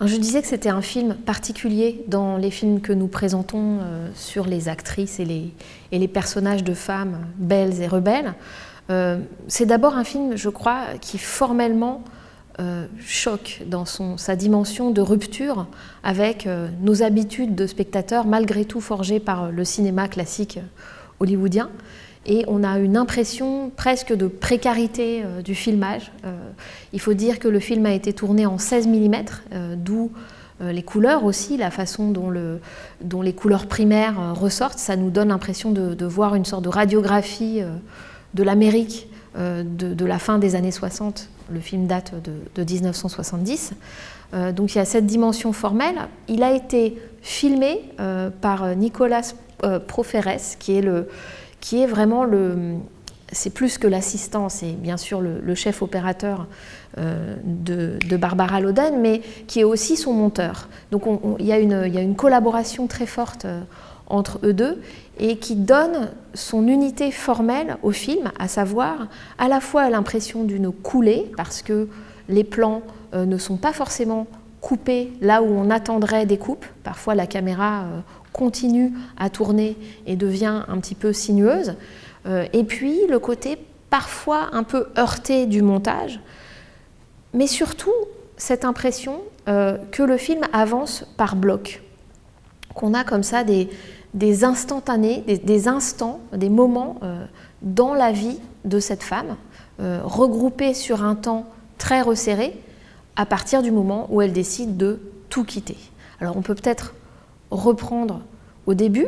Je disais que c'était un film particulier dans les films que nous présentons sur les actrices et les personnages de femmes belles et rebelles. C'est d'abord un film, je crois, qui formellement choque dans sa dimension de rupture avec nos habitudes de spectateurs, malgré tout forgées par le cinéma classique hollywoodien. Et on a une impression presque de précarité du filmage. Il faut dire que le film a été tourné en 16 mm, d'où les couleurs aussi, la façon dont les couleurs primaires ressortent. Ça nous donne l'impression de voir une sorte de radiographie de l'Amérique de la fin des années 60. Le film date de 1970. Donc il y a cette dimension formelle. Il a été filmé par Nicolas Proferès, qui est vraiment c'est plus que l'assistant, c'est bien sûr le chef opérateur de Barbara Loden, mais qui est aussi son monteur. Donc il y a une collaboration très forte entre eux deux et qui donne son unité formelle au film, à savoir à la fois l'impression d'une coulée, parce que les plans ne sont pas forcément coupés là où on attendrait des coupes. Parfois la caméra continue à tourner et devient un petit peu sinueuse. Et puis le côté parfois un peu heurté du montage, mais surtout cette impression que le film avance par blocs, qu'on a comme ça des instantanés, des instants, des moments dans la vie de cette femme, regroupés sur un temps très resserré, à partir du moment où elle décide de tout quitter. Alors on peut peut-être reprendre au début,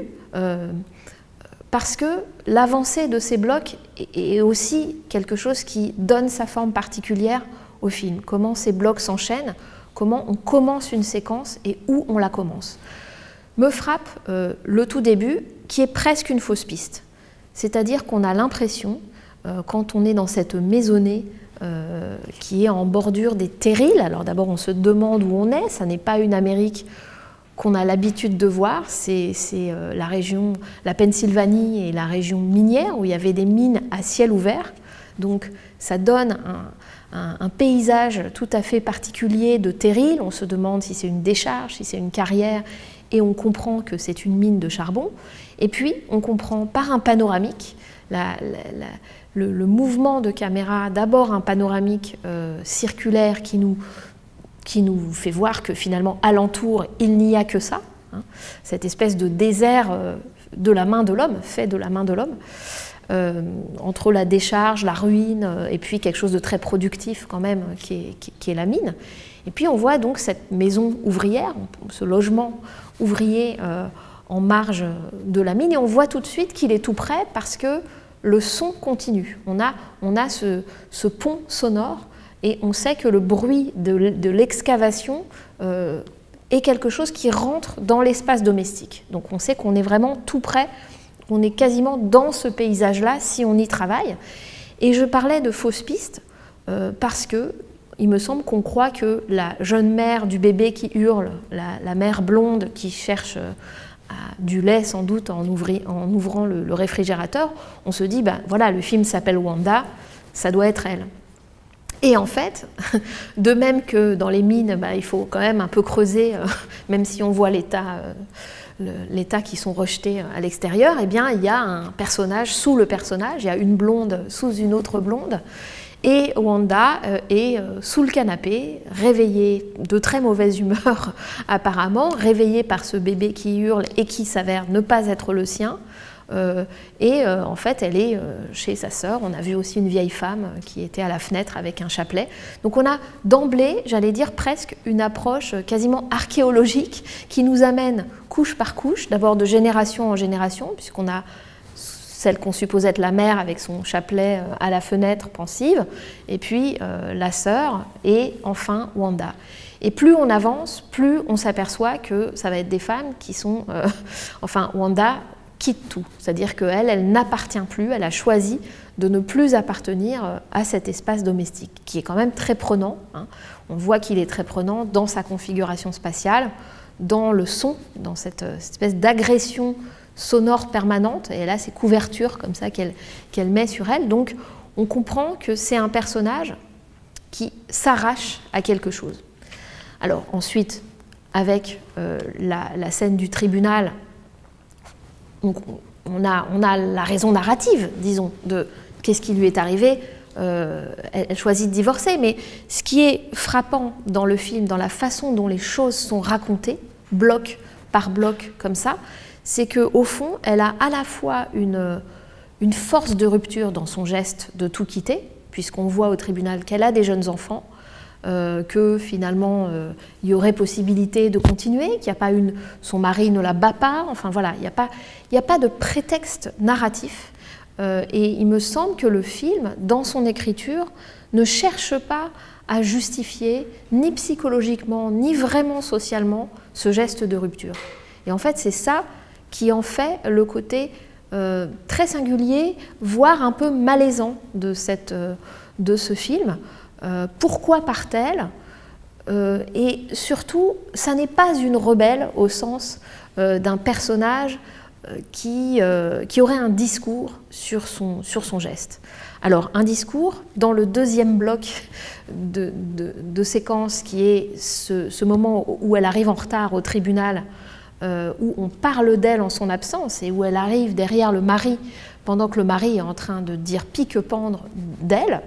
parce que l'avancée de ces blocs est aussi quelque chose qui donne sa forme particulière au film. Comment ces blocs s'enchaînent, comment on commence une séquence et où on la commence. Me frappe le tout début, qui est presque une fausse piste. C'est-à-dire qu'on a l'impression, quand on est dans cette maisonnée qui est en bordure des terrils, alors d'abord on se demande où on est, ça n'est pas une Amérique qu'on a l'habitude de voir, c'est la région, la Pennsylvanie et la région minière, où il y avait des mines à ciel ouvert. Donc ça donne un paysage tout à fait particulier de terrils. On se demande si c'est une décharge, si c'est une carrière, et on comprend que c'est une mine de charbon. Et puis on comprend par un panoramique, le mouvement de caméra, d'abord un panoramique circulaire qui nous fait voir que finalement alentour il n'y a que ça, hein, cette espèce de désert de la main de l'homme, fait de la main de l'homme, entre la décharge, la ruine et puis quelque chose de très productif quand même qui est la mine. Et puis on voit donc cette maison ouvrière, ce logement ouvrier en marge de la mine, et on voit tout de suite qu'il est tout près parce que le son continue. On a ce pont sonore. Et on sait que le bruit de l'excavation est quelque chose qui rentre dans l'espace domestique. Donc on sait qu'on est vraiment tout près, on est quasiment dans ce paysage-là si on y travaille. Et je parlais de fausses pistes parce que il me semble qu'on croit que la jeune mère du bébé qui hurle, la mère blonde qui cherche du lait sans doute en ouvrant le réfrigérateur, on se dit, ben voilà, le film s'appelle Wanda, ça doit être elle. Et en fait, de même que dans les mines, il faut quand même un peu creuser, même si on voit l'état qui sont rejetés à l'extérieur, eh bien, il y a un personnage sous le personnage, il y a une blonde sous une autre blonde, et Wanda est sous le canapé, réveillée de très mauvaise humeur apparemment, réveillée par ce bébé qui hurle et qui s'avère ne pas être le sien. En fait, elle est chez sa sœur. On a vu aussi une vieille femme qui était à la fenêtre avec un chapelet. Donc on a d'emblée, j'allais dire presque, une approche quasiment archéologique qui nous amène couche par couche, d'abord de génération en génération, puisqu'on a celle qu'on suppose être la mère avec son chapelet à la fenêtre pensive, et puis la sœur, et enfin Wanda. Et plus on avance, plus on s'aperçoit que ça va être des femmes qui sont... enfin, Wanda quitte tout, c'est-à-dire qu'elle n'appartient plus, elle a choisi de ne plus appartenir à cet espace domestique, qui est quand même très prenant, hein. On voit qu'il est très prenant dans sa configuration spatiale, dans le son, dans cette espèce d'agression sonore permanente, et elle a ces couvertures comme ça qu'elle met sur elle. Donc on comprend que c'est un personnage qui s'arrache à quelque chose. Alors ensuite, avec la scène du tribunal, on a la raison narrative, disons, de qu'est-ce qui lui est arrivé. Elle choisit de divorcer, mais ce qui est frappant dans le film, dans la façon dont les choses sont racontées, bloc par bloc comme ça, c'est qu'au fond, elle a à la fois une force de rupture dans son geste de tout quitter, puisqu'on voit au tribunal qu'elle a des jeunes enfants, que finalement il y aurait possibilité de continuer, qu'il n'y a pas son mari ne la bat pas, enfin voilà, il n'y a pas de prétexte narratif. Et il me semble que le film, dans son écriture, ne cherche pas à justifier, ni psychologiquement, ni vraiment socialement, ce geste de rupture. Et en fait, c'est ça qui en fait le côté très singulier, voire un peu malaisant de ce film. Pourquoi part-elle? Et surtout, ça n'est pas une rebelle au sens d'un personnage qui aurait un discours sur son geste. Alors, un discours, dans le deuxième bloc de séquence, qui est ce moment où elle arrive en retard au tribunal, où on parle d'elle en son absence, et où elle arrive derrière le mari, pendant que le mari est en train de dire pique-pendre d'elle,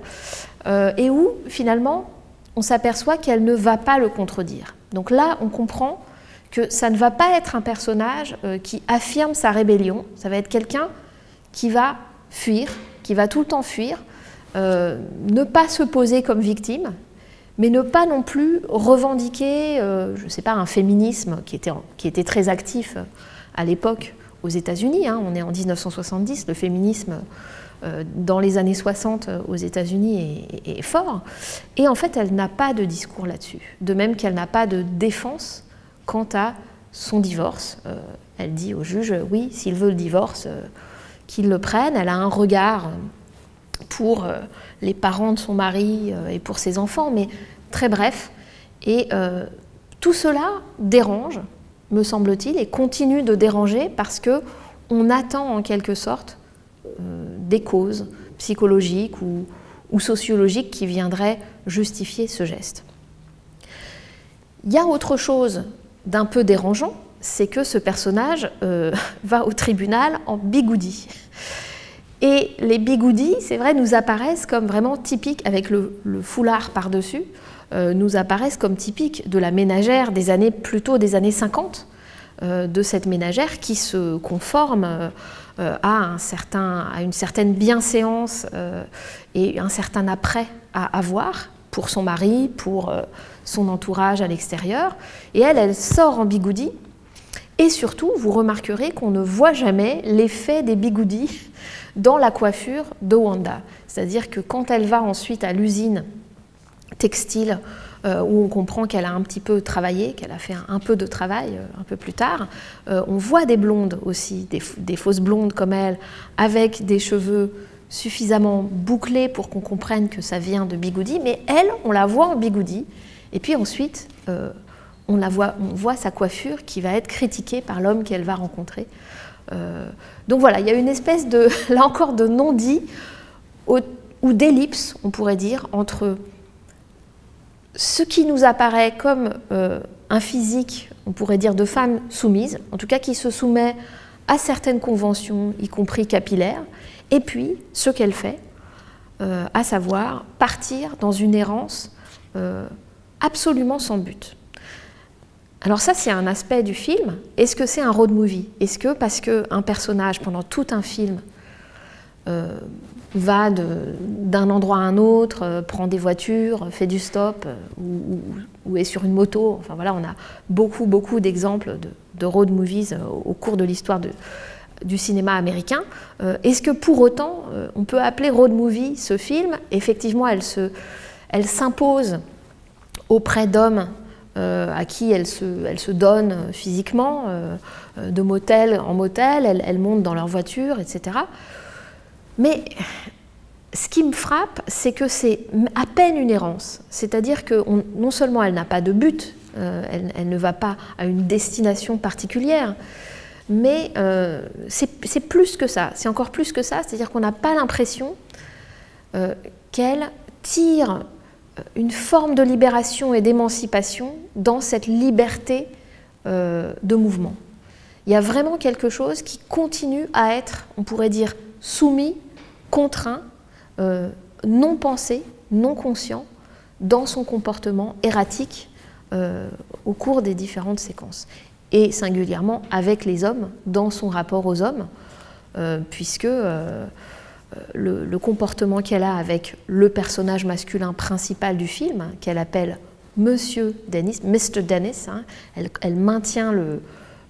et où, finalement, on s'aperçoit qu'elle ne va pas le contredire. Donc là, on comprend que ça ne va pas être un personnage qui affirme sa rébellion, ça va être quelqu'un qui va fuir, qui va tout le temps fuir, ne pas se poser comme victime, mais ne pas non plus revendiquer, je ne sais pas, un féminisme qui était très actif à l'époque aux États-Unis, hein, on est en 1970, le féminisme dans les années 60 aux États-Unis est fort, et en fait elle n'a pas de discours là-dessus, de même qu'elle n'a pas de défense quant à son divorce. Elle dit au juge, oui, s'il veut le divorce, qu'il le prenne. Elle a un regard pour les parents de son mari et pour ses enfants, mais très bref. Et tout cela dérange, me semble-t-il, et continue de déranger parce qu'on attend en quelque sorte des causes psychologiques ou sociologiques qui viendraient justifier ce geste. Il y a autre chose d'un peu dérangeant, c'est que ce personnage va au tribunal en bigoudi. Et les bigoudis, c'est vrai, nous apparaissent comme vraiment typiques, avec le foulard par-dessus, nous apparaissent comme typiques de la ménagère plutôt des années 50, de cette ménagère qui se conforme à une certaine bienséance et un certain après à avoir pour son mari, pour son entourage à l'extérieur. Et elle sort en bigoudi. Et surtout, vous remarquerez qu'on ne voit jamais l'effet des bigoudis dans la coiffure de Wanda. C'est-à-dire que quand elle va ensuite à l'usine textile, où on comprend qu'elle a un petit peu travaillé, qu'elle a fait un peu de travail un peu plus tard, on voit des blondes aussi, des fausses blondes comme elle, avec des cheveux suffisamment bouclés pour qu'on comprenne que ça vient de bigoudi, mais elle, on la voit en bigoudi, et puis ensuite, on voit sa coiffure qui va être critiquée par l'homme qu'elle va rencontrer. Donc voilà, il y a une espèce de, là encore, de non-dit ou d'ellipse, on pourrait dire, entre ce qui nous apparaît comme un physique, on pourrait dire, de femme soumise, en tout cas qui se soumet à certaines conventions, y compris capillaires, et puis ce qu'elle fait, à savoir partir dans une errance absolument sans but. Alors ça, c'est un aspect du film. Est-ce que c'est un road movie? Est-ce que parce qu'un personnage, pendant tout un film, va d'un endroit à un autre, prend des voitures, fait du stop, ou est sur une moto, enfin voilà, on a beaucoup d'exemples de road movies au cours de l'histoire du cinéma américain. Est-ce que pour autant, on peut appeler road movie ce film? Effectivement, elle s'impose auprès d'hommes à qui elle se donne physiquement, de motel en motel, elle monte dans leur voiture, etc. Mais ce qui me frappe, c'est que c'est à peine une errance. C'est-à-dire que non seulement elle n'a pas de but, elle ne va pas à une destination particulière, mais c'est plus que ça, c'est encore plus que ça, c'est-à-dire qu'on n'a pas l'impression qu'elle tire une forme de libération et d'émancipation dans cette liberté de mouvement. Il y a vraiment quelque chose qui continue à être, on pourrait dire, soumis, contraint, non pensé, non conscient, dans son comportement erratique au cours des différentes séquences. Et singulièrement avec les hommes, dans son rapport aux hommes, puisque le comportement qu'elle a avec le personnage masculin principal du film, qu'elle appelle Monsieur Dennis, Mr. Dennis, hein, elle maintient le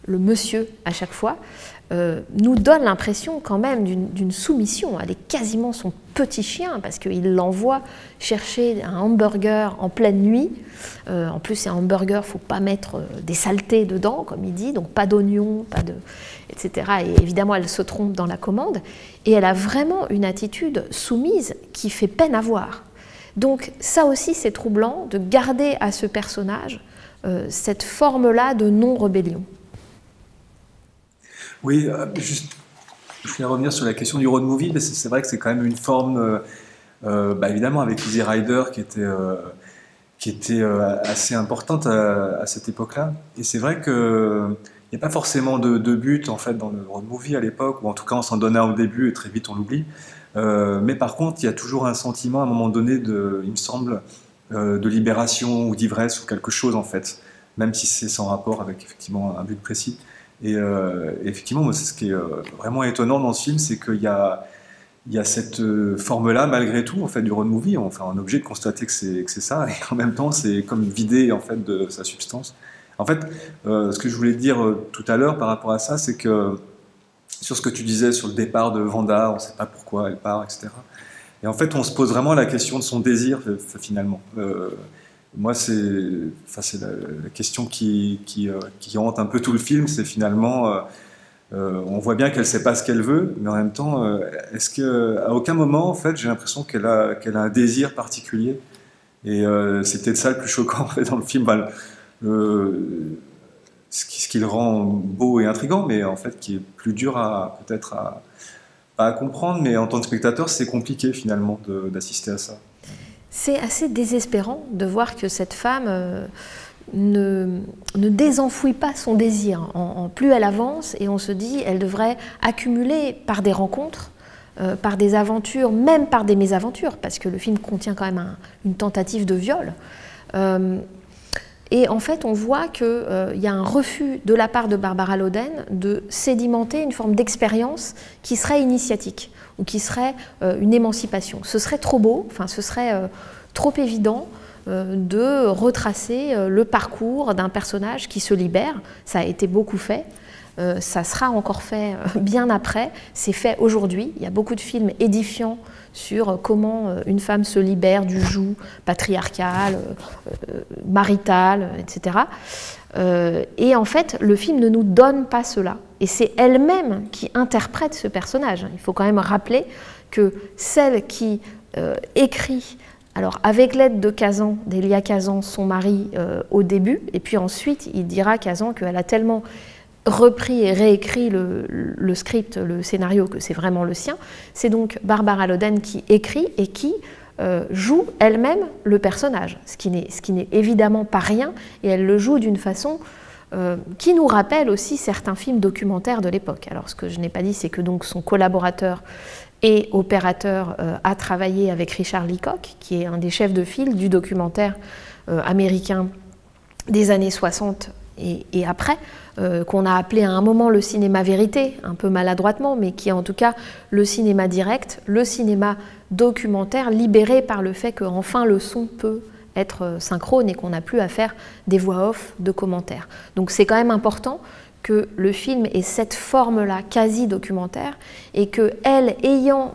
monsieur à chaque fois, nous donne l'impression quand même d'une soumission. Elle est quasiment son petit chien parce qu'il l'envoie chercher un hamburger en pleine nuit. En plus, c'est un hamburger, il ne faut pas mettre des saletés dedans, comme il dit, donc pas d'oignons, pas de... etc. Et évidemment, elle se trompe dans la commande. Et elle a vraiment une attitude soumise qui fait peine à voir. Donc ça aussi, c'est troublant de garder à ce personnage cette forme-là de non-rébellion. Oui, juste, je voulais revenir sur la question du road movie, mais c'est vrai que c'est quand même une forme, évidemment avec Easy Rider qui était assez importante à cette époque-là. Et c'est vrai qu'il n'y a pas forcément de but en fait dans le road movie à l'époque, ou en tout cas on s'en donnait un au début et très vite on l'oublie. Mais par contre, il y a toujours un sentiment à un moment donné, il me semble, de libération ou d'ivresse ou quelque chose en fait, même si c'est sans rapport avec effectivement un but précis. Et effectivement, moi, c'est ce qui est vraiment étonnant dans ce film, c'est qu'il y a cette forme-là, malgré tout, en fait, du road movie. Enfin, on est obligé de constater que c'est ça, et en même temps, c'est comme vidé en fait de sa substance. En fait, ce que je voulais dire tout à l'heure par rapport à ça, c'est que sur ce que tu disais sur le départ de Vanda, on ne sait pas pourquoi elle part, etc. Et en fait, on se pose vraiment la question de son désir, finalement. Moi, c'est la question qui hante un peu tout le film, c'est finalement, on voit bien qu'elle ne sait pas ce qu'elle veut, mais en même temps, est-ce qu'à aucun moment, en fait, j'ai l'impression qu'elle a un désir particulier. Et c'est peut-être ça le plus choquant en fait, dans le film, ce qui le rend beau et intriguant, mais en fait qui est plus dur peut-être pas à comprendre, mais en tant que spectateur, c'est compliqué finalement d'assister à ça. C'est assez désespérant de voir que cette femme ne désenfouit pas son désir. Plus elle avance, et on se dit elle devrait accumuler par des rencontres, par des aventures, même par des mésaventures, parce que le film contient quand même une tentative de viol. Et en fait, on voit qu'il y a un refus de la part de Barbara Loden de sédimenter une forme d'expérience qui serait initiatique ou qui serait une émancipation. Ce serait trop beau, enfin, ce serait trop évident de retracer le parcours d'un personnage qui se libère. Ça a été beaucoup fait. Ça sera encore fait bien après. C'est fait aujourd'hui. Il y a beaucoup de films édifiants sur comment une femme se libère du joug patriarcal, marital, etc. Et en fait, le film ne nous donne pas cela. Et c'est elle-même qui interprète ce personnage. Il faut quand même rappeler que celle qui écrit, alors avec l'aide de Kazan, d'Elia Kazan, son mari, au début, et puis ensuite il dira Kazan qu'elle a tellement repris et réécrit le script, le scénario, que c'est vraiment le sien. C'est donc Barbara Loden qui écrit et qui joue elle-même le personnage, ce qui n'est évidemment pas rien, et elle le joue d'une façon qui nous rappelle aussi certains films documentaires de l'époque. Alors ce que je n'ai pas dit, c'est que donc son collaborateur et opérateur a travaillé avec Richard Leacock, qui est un des chefs de file du documentaire américain des années 60 et après, qu'on a appelé à un moment le cinéma vérité, un peu maladroitement, mais qui est en tout cas le cinéma direct, le cinéma documentaire libéré par le fait qu'enfin le son peut être synchrone et qu'on n'a plus à faire des voix off de commentaires. Donc c'est quand même important que le film ait cette forme-là quasi documentaire et que elle,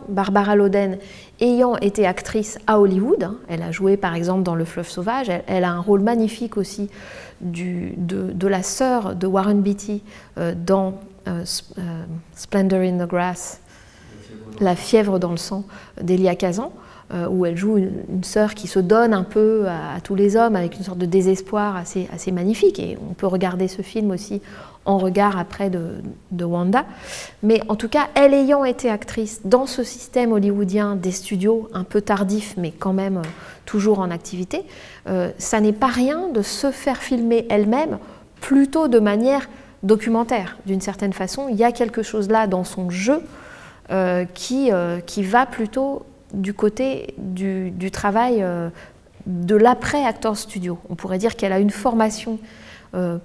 Barbara Loden, ayant été actrice à Hollywood, hein, elle a joué par exemple dans Le Fleuve sauvage, elle a un rôle magnifique aussi de la sœur de Warren Beatty dans Splendor in the Grass, La fièvre dans le sang d'Elia Kazan. où elle joue une sœur qui se donne un peu à tous les hommes avec une sorte de désespoir assez magnifique. Et on peut regarder ce film aussi en regard après de Wanda. Mais en tout cas, elle ayant été actrice dans ce système hollywoodien des studios, un peu tardif, mais quand même toujours en activité, ça n'est pas rien de se faire filmer elle-même, plutôt de manière documentaire, d'une certaine façon. Il y a quelque chose là dans son jeu qui va plutôt du côté du travail de l'après-acteur studio. On pourrait dire qu'elle a une formation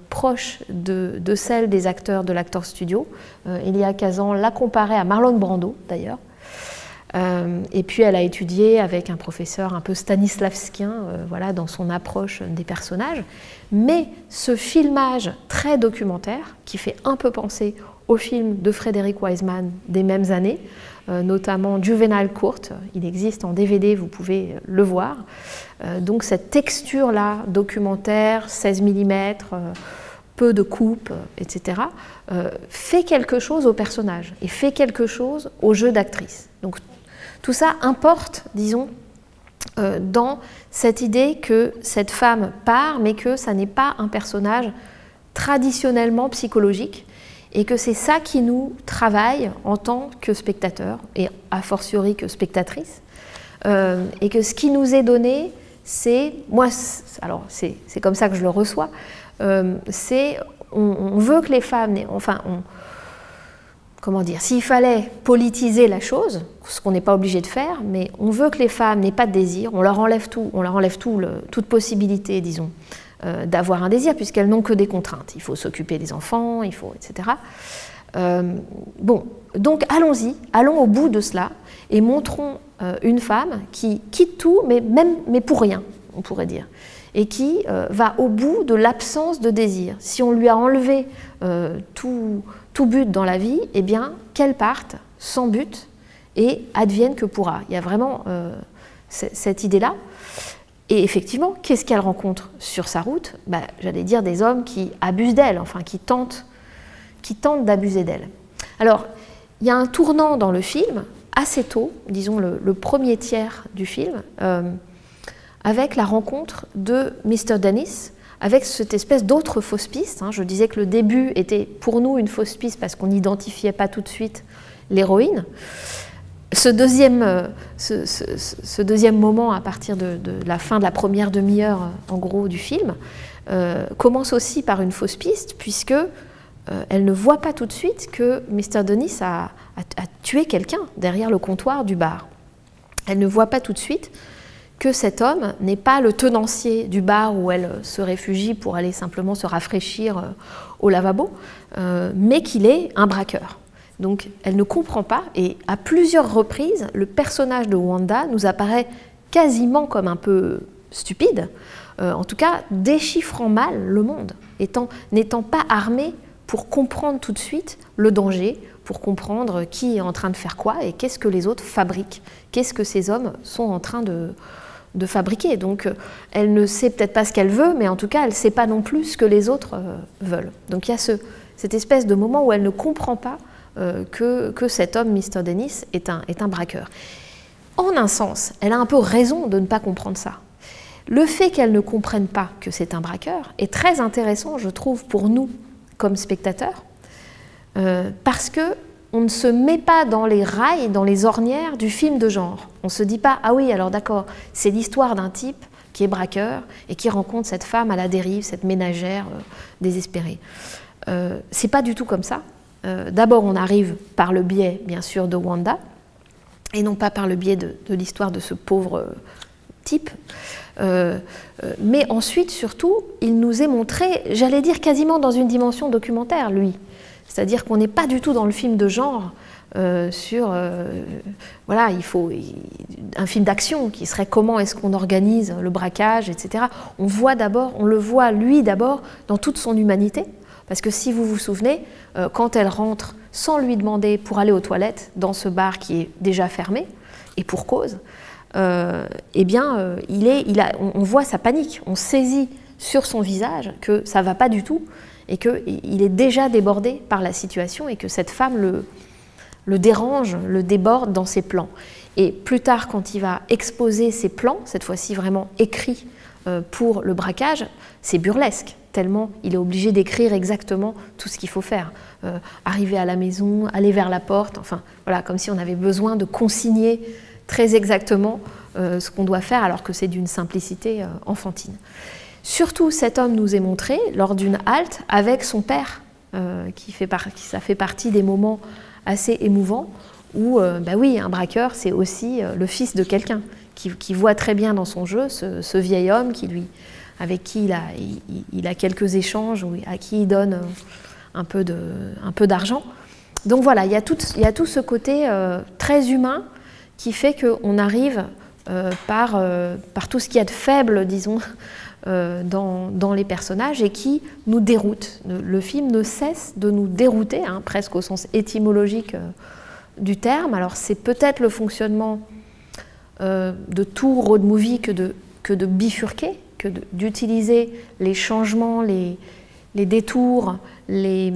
proche de celle des acteurs de l'acteur studio. Elia Kazan l'a comparée à Marlon Brando, d'ailleurs. Et puis elle a étudié avec un professeur un peu stanislavskien, voilà, dans son approche des personnages. Mais ce filmage très documentaire, qui fait un peu penser au film de Frederick Wiseman des mêmes années, notamment Juvenile Court, il existe en DVD, vous pouvez le voir. Donc cette texture-là, documentaire, 16 mm, peu de coupe, etc., fait quelque chose au personnage et fait quelque chose au jeu d'actrice. Donc tout ça importe, disons, dans cette idée que cette femme part, mais que ça n'est pas un personnage traditionnellement psychologique, et que c'est ça qui nous travaille en tant que spectateur, et a fortiori que spectatrice, et que ce qui nous est donné, c'est, moi, alors c'est comme ça que je le reçois, c'est, on veut que les femmes, enfin, comment dire, s'il fallait politiser la chose, ce qu'on n'est pas obligé de faire, mais on veut que les femmes n'aient pas de désir, on leur enlève toute possibilité, disons, d'avoir un désir, puisqu'elles n'ont que des contraintes. Il faut s'occuper des enfants, il faut, etc. Bon, donc allons-y, allons au bout de cela, et montrons une femme qui quitte tout, mais pour rien, on pourrait dire, et qui va au bout de l'absence de désir. Si on lui a enlevé tout but dans la vie, eh bien, qu'elle parte sans but et advienne que pourra. Il y a vraiment cette idée-là. Et effectivement, qu'est-ce qu'elle rencontre sur sa route? J'allais dire des hommes qui abusent d'elle, enfin qui tentent d'abuser d'elle. Alors, il y a un tournant dans le film, assez tôt, disons le premier tiers du film, avec la rencontre de Mr. Dennis, avec cette espèce d'autre fausse piste. Je disais que le début était pour nous une fausse piste parce qu'on n'identifiait pas tout de suite l'héroïne. Ce deuxième moment, à partir de la fin de la première demi-heure, en gros, du film, commence aussi par une fausse piste, puisque elle ne voit pas tout de suite que Mr. Dennis a tué quelqu'un derrière le comptoir du bar. Elle ne voit pas tout de suite que cet homme n'est pas le tenancier du bar où elle se réfugie pour aller simplement se rafraîchir au lavabo, mais qu'il est un braqueur. Donc elle ne comprend pas, et à plusieurs reprises, le personnage de Wanda nous apparaît quasiment comme un peu stupide, en tout cas déchiffrant mal le monde, n'étant pas armée pour comprendre tout de suite le danger, pour comprendre qui est en train de faire quoi et qu'est-ce que les autres fabriquent, qu'est-ce que ces hommes sont en train de fabriquer. Donc elle ne sait peut-être pas ce qu'elle veut, mais en tout cas elle ne sait pas non plus ce que les autres veulent. Donc il y a cette espèce de moment où elle ne comprend pas que cet homme, Mr. Dennis, est un braqueur. En un sens, elle a un peu raison de ne pas comprendre ça. Le fait qu'elle ne comprenne pas que c'est un braqueur est très intéressant, je trouve, pour nous, comme spectateurs, parce qu'on ne se met pas dans les rails, dans les ornières du film de genre. On ne se dit pas, ah oui, alors d'accord, c'est l'histoire d'un type qui est braqueur et qui rencontre cette femme à la dérive, cette ménagère désespérée. C'est pas du tout comme ça. D'abord, on arrive par le biais, bien sûr, de Wanda, et non pas par le biais de l'histoire de ce pauvre type. Mais ensuite, surtout, il nous est montré, j'allais dire quasiment dans une dimension documentaire, lui. C'est-à-dire qu'on n'est pas du tout dans le film de genre voilà, il faut un film d'action qui serait comment est-ce qu'on organise le braquage, etc. On le voit lui d'abord dans toute son humanité. Parce que si vous vous souvenez, quand elle rentre sans lui demander pour aller aux toilettes dans ce bar qui est déjà fermé, et pour cause, eh bien, on voit sa panique, on saisit sur son visage que ça ne va pas du tout et qu'il est déjà débordé par la situation et que cette femme le dérange, le déborde dans ses plans. Et plus tard, quand il va exposer ses plans, cette fois-ci vraiment écrits pour le braquage, c'est burlesque, tellement il est obligé d'écrire exactement tout ce qu'il faut faire. Arriver à la maison, aller vers la porte, enfin voilà, comme si on avait besoin de consigner très exactement ce qu'on doit faire, alors que c'est d'une simplicité enfantine. Surtout, cet homme nous est montré lors d'une halte avec son père, ça fait partie des moments assez émouvants où, bah oui, un braqueur, c'est aussi le fils de quelqu'un qui voit très bien dans son jeu ce vieil homme avec qui il a quelques échanges, à qui il donne un peu d'argent. Donc voilà, il y a tout ce côté très humain qui fait qu'on arrive par tout ce qu'il y a de faible, disons, dans les personnages et qui nous déroute. Le film ne cesse de nous dérouter, hein, presque au sens étymologique du terme. Alors c'est peut-être le fonctionnement de tout road movie que de bifurquer, d'utiliser les changements, les détours, les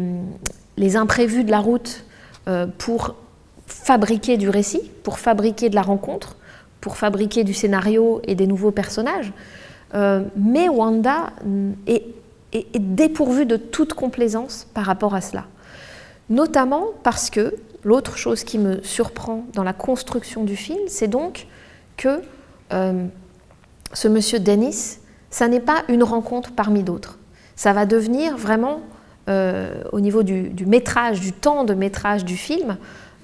imprévus de la route pour fabriquer du récit, pour fabriquer de la rencontre, pour fabriquer du scénario et des nouveaux personnages. Mais Wanda est dépourvue de toute complaisance par rapport à cela. Notamment parce que l'autre chose qui me surprend dans la construction du film, c'est donc que ce monsieur Dennis, ça n'est pas une rencontre parmi d'autres. Ça va devenir vraiment, au niveau du métrage, du temps de métrage du film,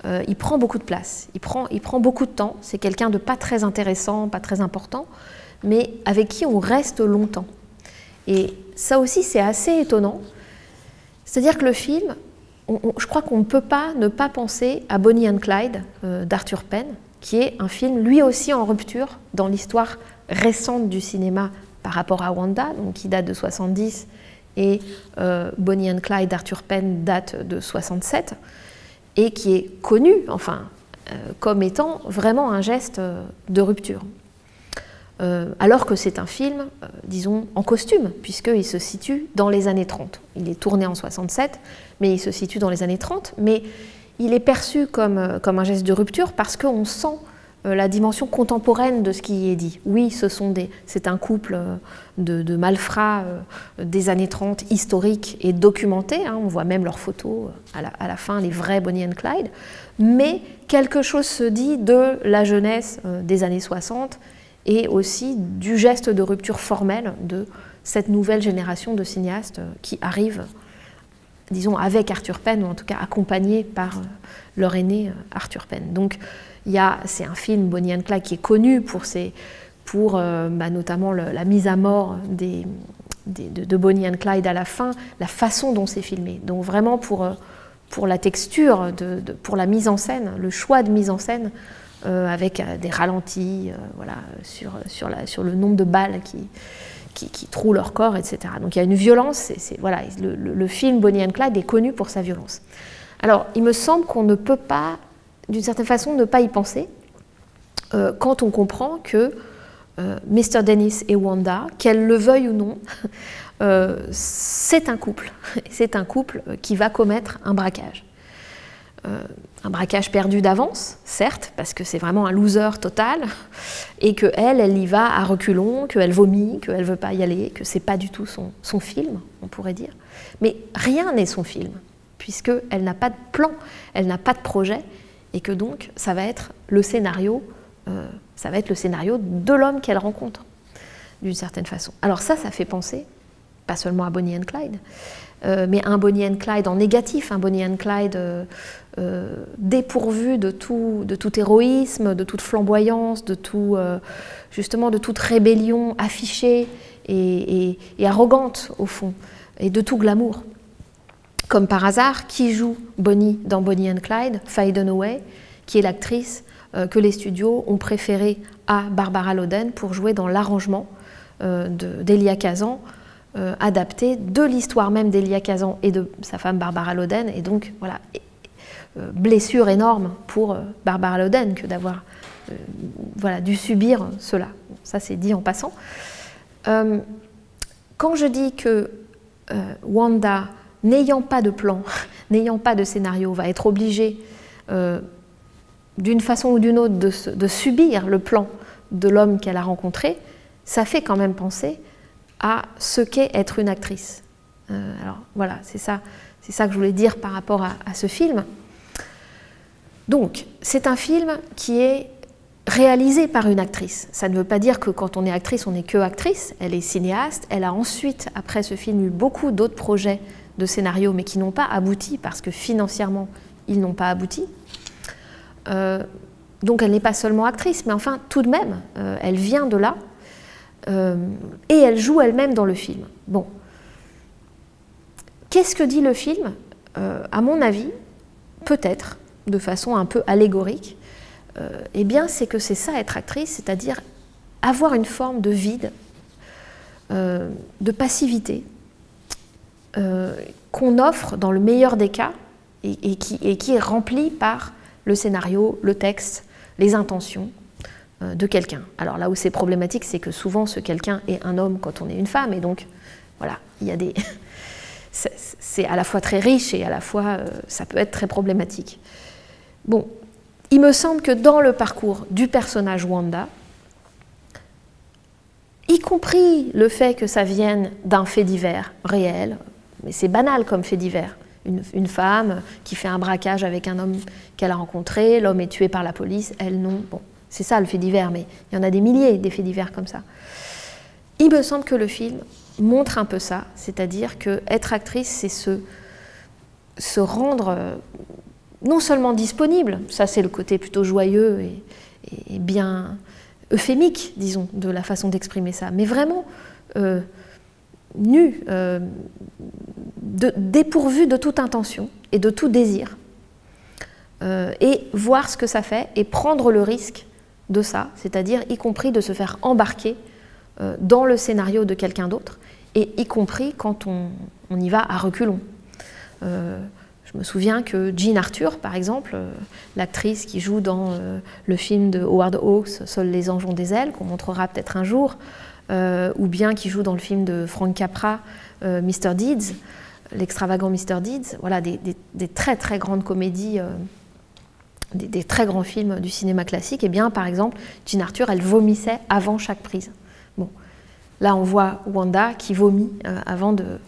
il prend beaucoup de place, il prend beaucoup de temps. C'est quelqu'un de pas très intéressant, pas très important, mais avec qui on reste longtemps. Et ça aussi, c'est assez étonnant. C'est-à-dire que le film, je crois qu'on ne peut pas ne pas penser à Bonnie and Clyde d'Arthur Penn, qui est un film lui aussi en rupture dans l'histoire récente du cinéma par rapport à Wanda, donc qui date de 70, et Bonnie and Clyde d'Arthur Penn date de 67, et qui est connu, enfin, comme étant vraiment un geste de rupture. Alors que c'est un film, disons, en costume, puisqu'il se situe dans les années 30. Il est tourné en 67, mais il se situe dans les années 30, mais il est perçu comme un geste de rupture parce qu'on sent la dimension contemporaine de ce qui y est dit. Oui, c'est un couple de malfrats des années 30, historiques et documentés, hein, on voit même leurs photos à la fin, les vrais Bonnie and Clyde, mais quelque chose se dit de la jeunesse des années 60 et aussi du geste de rupture formelle de cette nouvelle génération de cinéastes qui arrivent, disons, avec Arthur Penn, ou en tout cas accompagnés par leur aîné Arthur Penn. Donc, c'est un film, Bonnie and Clyde, qui est connu pour notamment la mise à mort de Bonnie and Clyde à la fin, la façon dont c'est filmé. Donc vraiment pour la texture, pour la mise en scène, le choix de mise en scène, avec des ralentis voilà, sur le nombre de balles qui trouent leur corps, etc. Donc il y a une violence, voilà, le film Bonnie and Clyde est connu pour sa violence. Alors il me semble qu'on ne peut pas, d'une certaine façon, ne pas y penser quand on comprend que Mr. Dennis et Wanda, qu'elle le veuille ou non, c'est un couple. C'est un couple qui va commettre un braquage. Un braquage perdu d'avance, certes, parce que c'est vraiment un loser total, et qu'elle y va à reculons, qu'elle vomit, qu'elle ne veut pas y aller, que ce n'est pas du tout son film, on pourrait dire. Mais rien n'est son film, puisqu'elle n'a pas de plan, elle n'a pas de projet, et que donc ça va être le scénario, de l'homme qu'elle rencontre, d'une certaine façon. Alors ça fait penser, pas seulement à Bonnie and Clyde, mais un Bonnie and Clyde en négatif, un Bonnie and Clyde dépourvu de tout héroïsme, de toute flamboyance, justement de toute rébellion affichée et arrogante au fond, et de tout glamour. Comme par hasard, qui joue Bonnie dans Bonnie and Clyde? Faye Dunaway, qui est l'actrice que les studios ont préférée à Barbara Loden pour jouer dans l'arrangement d'Elia Kazan, adapté de l'histoire même d'Elia Kazan et de sa femme Barbara Loden, et donc voilà, blessure énorme pour Barbara Loden que d'avoir dû subir cela. Ça c'est dit en passant. Quand je dis que Wanda, n'ayant pas de plan, n'ayant pas de scénario, va être obligée d'une façon ou d'une autre, de subir le plan de l'homme qu'elle a rencontré, ça fait quand même penser à ce qu'est être une actrice. Alors voilà, c'est ça que je voulais dire par rapport à ce film. Donc, c'est un film qui est réalisé par une actrice. Ça ne veut pas dire que quand on est actrice, on n'est que actrice. Elle est cinéaste. Elle a ensuite, après ce film, eu beaucoup d'autres projets de scénario, mais qui n'ont pas abouti parce que financièrement, ils n'ont pas abouti. Donc, elle n'est pas seulement actrice, mais enfin, tout de même, elle vient de là et elle joue elle-même dans le film. Bon. Qu'est-ce que dit le film? À mon avis, peut-être, de façon un peu allégorique, eh bien, c'est que c'est ça être actrice, c'est-à-dire avoir une forme de vide, de passivité, qu'on offre dans le meilleur des cas et qui est remplie par le scénario, le texte, les intentions de quelqu'un. Alors là où c'est problématique, c'est que souvent ce quelqu'un est un homme quand on est une femme, et donc voilà, il y a des... c'est à la fois très riche et à la fois ça peut être très problématique. Bon, il me semble que dans le parcours du personnage Wanda, y compris le fait que ça vienne d'un fait divers réel, mais c'est banal comme fait divers, une femme qui fait un braquage avec un homme qu'elle a rencontré, l'homme est tué par la police, elle non, bon, c'est ça le fait divers, mais il y en a des milliers des faits divers comme ça. Il me semble que le film montre un peu ça, c'est-à-dire qu'être actrice, c'est se rendre non seulement disponible, ça c'est le côté plutôt joyeux et bien euphémique, disons, de la façon d'exprimer ça, mais vraiment nu, dépourvu de toute intention et de tout désir, et voir ce que ça fait et prendre le risque de ça, c'est-à-dire y compris de se faire embarquer dans le scénario de quelqu'un d'autre, et y compris quand on y va à reculons. Je me souviens que Jean Arthur, par exemple, l'actrice qui joue dans le film de Howard Hawks, Seuls les anges ont des ailes, qu'on montrera peut-être un jour, ou bien qui joue dans le film de Frank Capra, Mr. Deeds, l'extravagant Mr. Deeds, voilà, des très très grandes comédies, des très grands films du cinéma classique. Et bien, par exemple, Jean Arthur, elle vomissait avant chaque prise. Bon, là, on voit Wanda qui vomit avant de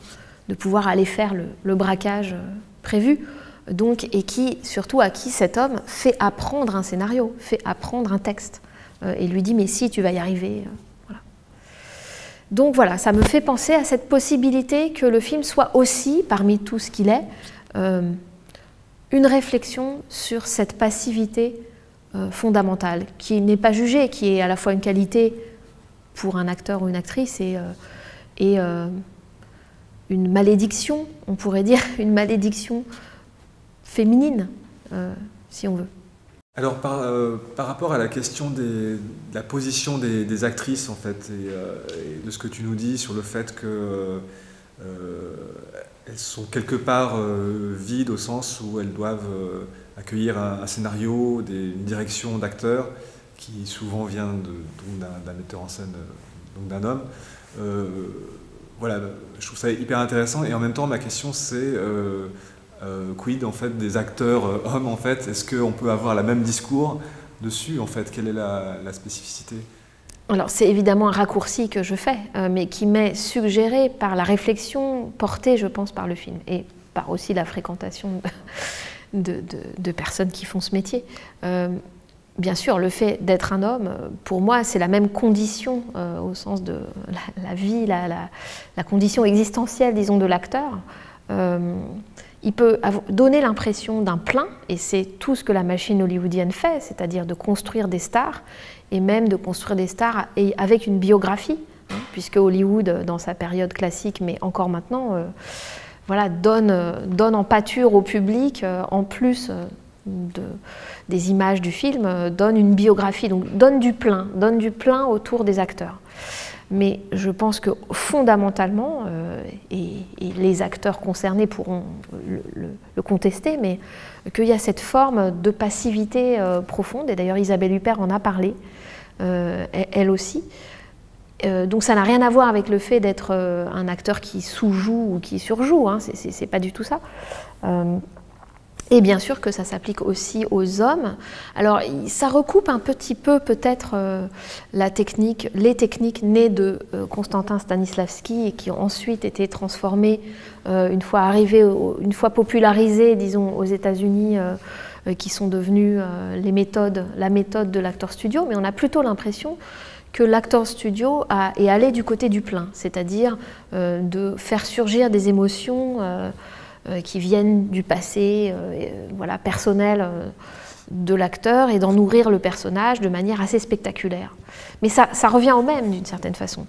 pouvoir aller faire le braquage prévu, donc, et qui, surtout à qui cet homme fait apprendre un scénario, fait apprendre un texte, et lui dit « mais si, tu vas y arriver ». Voilà. Donc voilà, ça me fait penser à cette possibilité que le film soit aussi, parmi tout ce qu'il est, une réflexion sur cette passivité fondamentale, qui n'est pas jugée, qui est à la fois une qualité pour un acteur ou une actrice et une malédiction, on pourrait dire, une malédiction féminine, si on veut. Alors, par rapport à la question de la position des actrices, en fait, et de ce que tu nous dis sur le fait qu'elles sont quelque part vides au sens où elles doivent accueillir un scénario, une direction d'acteur qui souvent vient d'un metteur en scène, donc d'un homme. Voilà, je trouve ça hyper intéressant, et en même temps ma question c'est quid en fait des acteurs hommes en fait, est-ce qu'on peut avoir le même discours dessus en fait, quelle est la spécificité? Alors c'est évidemment un raccourci que je fais, mais qui m'est suggéré par la réflexion portée, je pense, par le film, et par aussi la fréquentation de personnes qui font ce métier. Bien sûr, le fait d'être un homme, pour moi, c'est la même condition au sens de la vie, la condition existentielle, disons, de l'acteur. Il peut donner l'impression d'un plein, et c'est tout ce que la machine hollywoodienne fait, c'est-à-dire de construire des stars, et même de construire des stars avec une biographie, hein, puisque Hollywood, dans sa période classique, mais encore maintenant, voilà, donne en pâture au public, en plus des images du film, donne une biographie, donc donne du plein autour des acteurs. Mais je pense que fondamentalement, et les acteurs concernés pourront le contester, mais qu'il y a cette forme de passivité profonde, et d'ailleurs Isabelle Huppert en a parlé, elle aussi. Donc ça n'a rien à voir avec le fait d'être un acteur qui sous-joue ou qui surjoue, hein, c'est pas du tout ça. Et bien sûr que ça s'applique aussi aux hommes. Alors ça recoupe un petit peu peut-être les techniques nées de Konstantin Stanislavski et qui ont ensuite été transformées une fois popularisées, disons, aux États-Unis, qui sont devenues la méthode de l'actor studio. Mais on a plutôt l'impression que l'actor studio est allé du côté du plein, c'est-à-dire de faire surgir des émotions qui viennent du passé personnel de l'acteur et d'en nourrir le personnage de manière assez spectaculaire. Mais ça revient au même d'une certaine façon.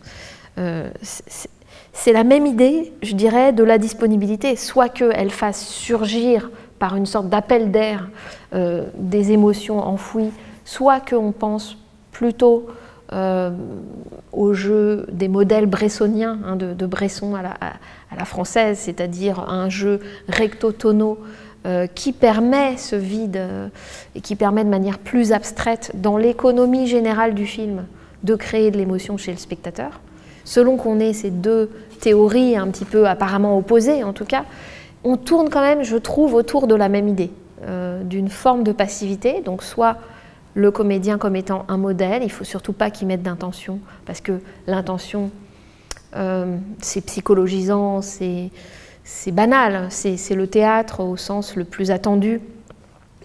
C'est la même idée, je dirais, de la disponibilité, soit qu'elle fasse surgir par une sorte d'appel d'air des émotions enfouies, soit qu'on pense plutôt au jeu des modèles bressoniens, de Bresson à la française, c'est-à-dire un jeu recto-tono qui permet ce vide et qui permet de manière plus abstraite, dans l'économie générale du film, de créer de l'émotion chez le spectateur. Selon qu'on ait ces deux théories un petit peu apparemment opposées, en tout cas, on tourne quand même, je trouve, autour de la même idée, d'une forme de passivité, donc soit le comédien comme étant un modèle, il ne faut surtout pas qu'il mette d'intention, parce que l'intention, c'est psychologisant, c'est banal, c'est le théâtre au sens le plus attendu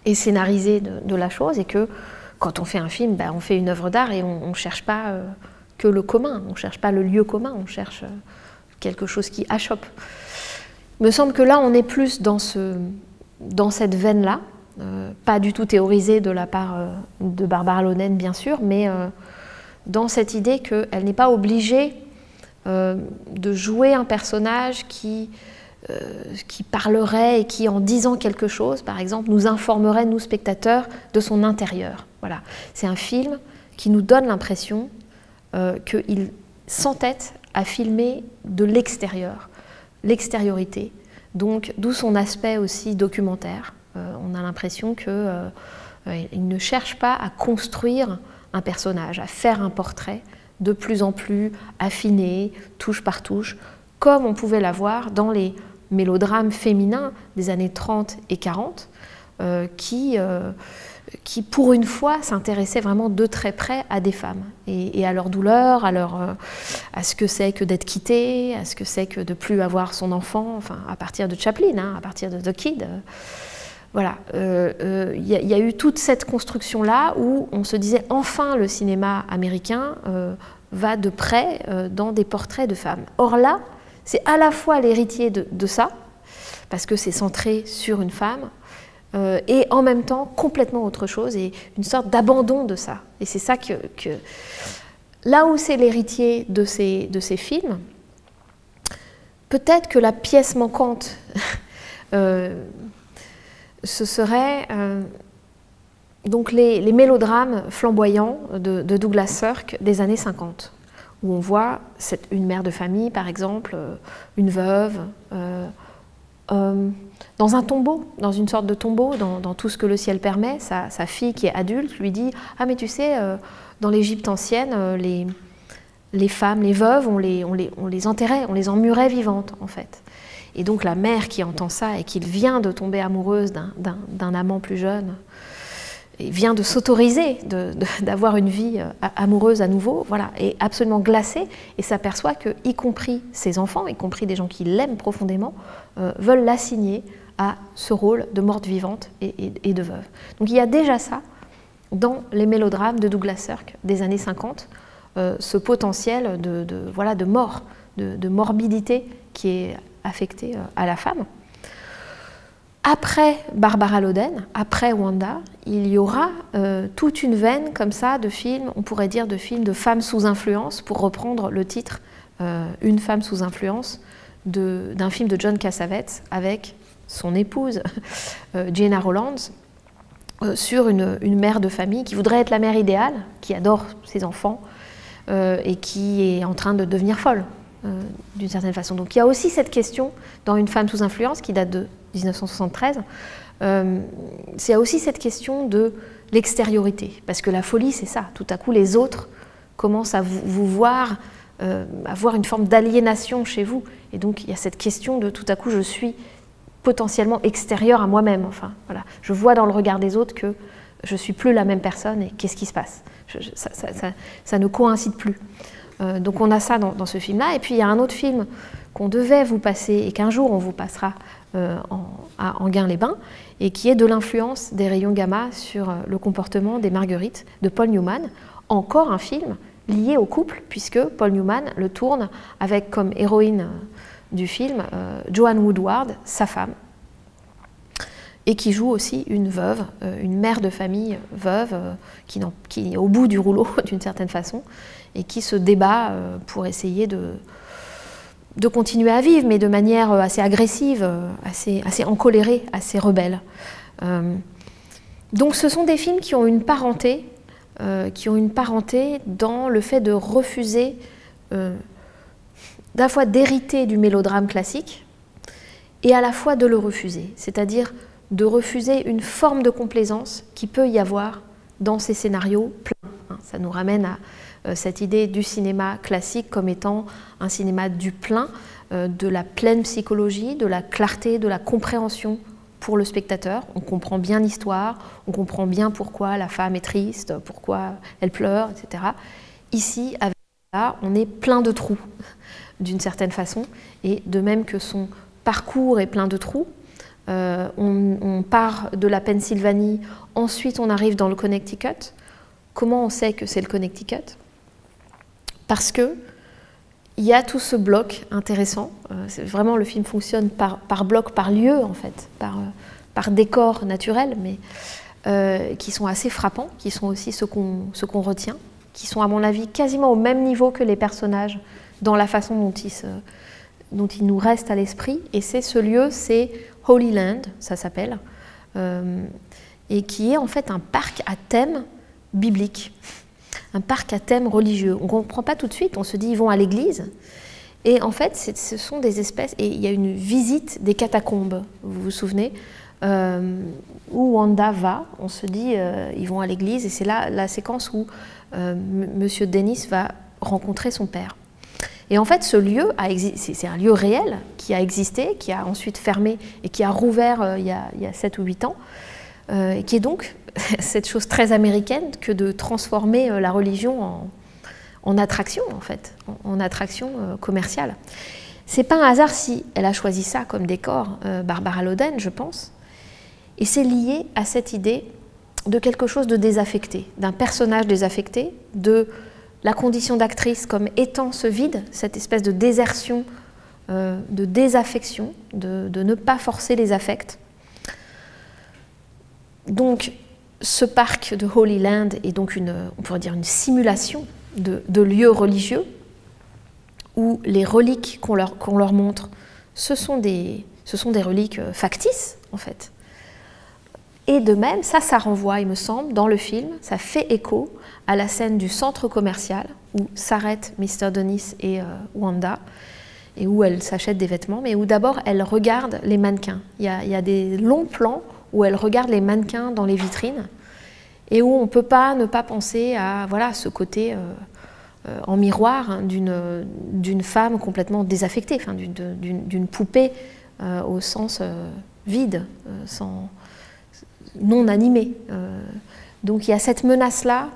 et scénarisé de la chose, et que quand on fait un film, on fait une œuvre d'art et on ne cherche pas que le commun, on ne cherche pas le lieu commun, on cherche quelque chose qui achoppe. Il me semble que là, on est plus dans cette veine-là, pas du tout théorisée de la part de Barbara Loden, bien sûr, mais dans cette idée qu'elle n'est pas obligée de jouer un personnage qui parlerait et qui, en disant quelque chose, par exemple, nous informerait, nous spectateurs, de son intérieur. Voilà. C'est un film qui nous donne l'impression qu'il s'entête à filmer de l'extérieur, l'extériorité, donc d'où son aspect aussi documentaire. On a l'impression qu'il ne cherche pas à construire un personnage, à faire un portrait de plus en plus affiné, touche par touche, comme on pouvait l'avoir dans les mélodrames féminins des années 30 et 40, qui, pour une fois, s'intéressaient vraiment de très près à des femmes, et à leur douleur, à ce que c'est que d'être quittée, à ce que c'est que de ne plus avoir son enfant, enfin, à partir de Chaplin, à partir de The Kid. Voilà, y a eu toute cette construction-là où on se disait enfin le cinéma américain va de près dans des portraits de femmes. Or là, c'est à la fois l'héritier de ça, parce que c'est centré sur une femme, et en même temps complètement autre chose, et une sorte d'abandon de ça. Et c'est ça que là où c'est l'héritier de ces films, peut-être que la pièce manquante ce serait donc les mélodrames flamboyants de Douglas Sirk des années 50, où on voit une mère de famille, par exemple, une veuve, dans un tombeau, dans une sorte de tombeau, dans Tout ce que le ciel permet. Sa fille, qui est adulte, lui dit « Ah, mais tu sais, dans l'Égypte ancienne, les femmes, les veuves, on les enterrait, on les emmurait vivantes, en fait. » Et donc la mère qui entend ça et qui vient de tomber amoureuse d'un amant plus jeune, et vient de s'autoriser d'avoir une vie amoureuse à nouveau, voilà, est absolument glacée et s'aperçoit que, y compris ses enfants, y compris des gens qui l'aiment profondément, veulent l'assigner à ce rôle de morte vivante et de veuve. Donc il y a déjà ça dans les mélodrames de Douglas Sirk des années 50, ce potentiel de mort, de morbidité qui est affectée à la femme. Après Barbara Loden, après Wanda, il y aura toute une veine comme ça de films, on pourrait dire de films de femmes sous influence, pour reprendre le titre Une femme sous influence d'un film de John Cassavetes avec son épouse Gena Rowlands, sur une mère de famille qui voudrait être la mère idéale, qui adore ses enfants et qui est en train de devenir folle d'une certaine façon. Donc il y a aussi cette question dans Une femme sous influence qui date de 1973, c'est aussi cette question de l'extériorité, parce que la folie c'est ça, tout à coup les autres commencent à vous voir, avoir une forme d'aliénation chez vous, et donc il y a cette question de tout à coup je suis potentiellement extérieure à moi-même. Enfin, voilà. Je vois dans le regard des autres que je ne suis plus la même personne et qu'est-ce qui se passe? Ça ne coïncide plus. Donc on a ça dans ce film-là. Et puis il y a un autre film qu'on devait vous passer et qu'un jour on vous passera à Enghien-les-Bains, et qui est de l'influence des rayons gamma sur le comportement des marguerites de Paul Newman. Encore un film lié au couple, puisque Paul Newman le tourne avec comme héroïne du film Joanne Woodward, sa femme, et qui joue aussi une veuve, une mère de famille veuve, qui est au bout du rouleau d'une certaine façon, et qui se débat pour essayer de continuer à vivre, mais de manière assez agressive, assez encolérée, assez rebelle. Donc ce sont des films qui ont une parenté dans le fait de refuser d'à la fois d'hériter du mélodrame classique et à la fois de le refuser, c'est-à-dire de refuser une forme de complaisance qui peut y avoir dans ces scénarios pleins. Ça nous ramène à cette idée du cinéma classique comme étant un cinéma du plein, de la pleine psychologie, de la clarté, de la compréhension pour le spectateur. On comprend bien l'histoire, on comprend bien pourquoi la femme est triste, pourquoi elle pleure, etc. Ici, avec ça, on est plein de trous, d'une certaine façon, et de même que son parcours est plein de trous, on part de la Pennsylvanie, ensuite on arrive dans le Connecticut. Comment on sait que c'est le Connecticut? Parce que il y a tout ce bloc intéressant. Vraiment, le film fonctionne par bloc, par lieu, en fait, par décor naturel, mais qui sont assez frappants, qui sont aussi ce qu'on retient, qui sont, à mon avis, quasiment au même niveau que les personnages dans la façon dont ils nous restent à l'esprit. Et c'est ce lieu, c'est Holy Land, ça s'appelle, et qui est en fait un parc à thème biblique. Un parc à thème religieux. On ne comprend pas tout de suite, on se dit ils vont à l'église. Et en fait, ce sont des espèces... Et il y a une visite des catacombes, vous vous souvenez, où Wanda va, on se dit ils vont à l'église, et c'est là la séquence où Monsieur Dennis va rencontrer son père. Et en fait, ce lieu, c'est un lieu réel qui a existé, qui a ensuite fermé et qui a rouvert il y a 7 ou 8 ans, et qui est donc cette chose très américaine que de transformer la religion en attraction, en fait, en attraction commerciale. C'est pas un hasard si elle a choisi ça comme décor, Barbara Loden, je pense, et c'est lié à cette idée de quelque chose de désaffecté, d'un personnage désaffecté, de la condition d'actrice comme étant ce vide, cette espèce de désertion, de désaffection, de ne pas forcer les affects. Donc, ce parc de Holy Land est donc on pourrait dire une simulation de lieux religieux où les reliques qu'on leur montre, ce sont des reliques factices, en fait. Et de même, ça renvoie, il me semble, dans le film, ça fait écho à la scène du centre commercial où s'arrêtent Mr. Dennis et Wanda, et où elle s'achète des vêtements, mais où d'abord elle regarde les mannequins. Il y a des longs plans où elle regarde les mannequins dans les vitrines, et où on ne peut pas ne pas penser à voilà, ce côté en miroir hein, d'une femme complètement désaffectée, enfin, d'une poupée au sens vide, non animée. Donc il y a cette menace-là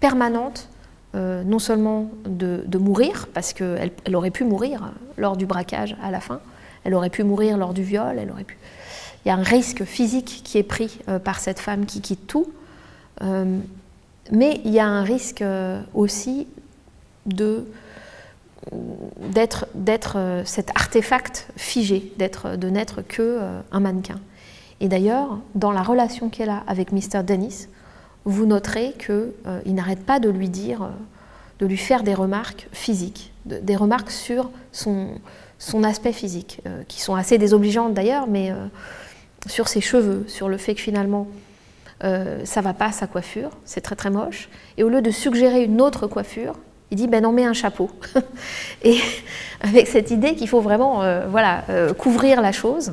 permanente, non seulement de mourir, parce qu'elle aurait pu mourir lors du braquage à la fin, elle aurait pu mourir lors du viol, il y a un risque physique qui est pris par cette femme qui quitte tout, mais il y a un risque aussi d'être cet artefact figé, de n'être qu'un mannequin. Et d'ailleurs, dans la relation qu'elle a avec Mr. Dennis, vous noterez qu'il n'arrête pas de lui dire, de lui faire des remarques physiques, des remarques sur son aspect physique, qui sont assez désobligeantes d'ailleurs, mais sur ses cheveux, sur le fait que finalement, ça va pas sa coiffure, c'est très très moche, et au lieu de suggérer une autre coiffure, il dit ben non, mets un chapeau. Et avec cette idée qu'il faut vraiment couvrir la chose.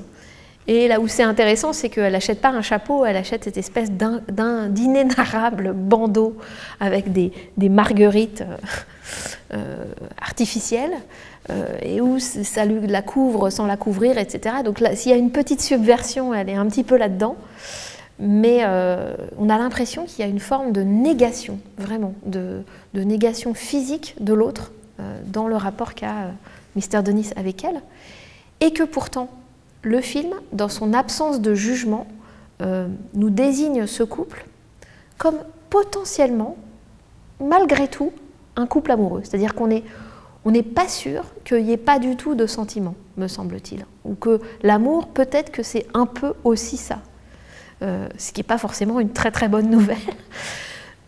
Et là où c'est intéressant, c'est qu'elle n'achète pas un chapeau, elle achète cette espèce d'inénarrable bandeau avec des marguerites artificielle et où ça la couvre sans la couvrir, etc. Donc là, s'il y a une petite subversion, elle est un petit peu là-dedans. Mais on a l'impression qu'il y a une forme de négation, vraiment, de négation physique de l'autre dans le rapport qu'a Mr. Denis avec elle. Et que pourtant, le film, dans son absence de jugement, nous désigne ce couple comme potentiellement, malgré tout, un couple amoureux. C'est-à-dire qu'on n'est pas sûr qu'il n'y ait pas du tout de sentiments, me semble-t-il. Ou que l'amour, peut-être que c'est un peu aussi ça. Ce qui n'est pas forcément une très très bonne nouvelle.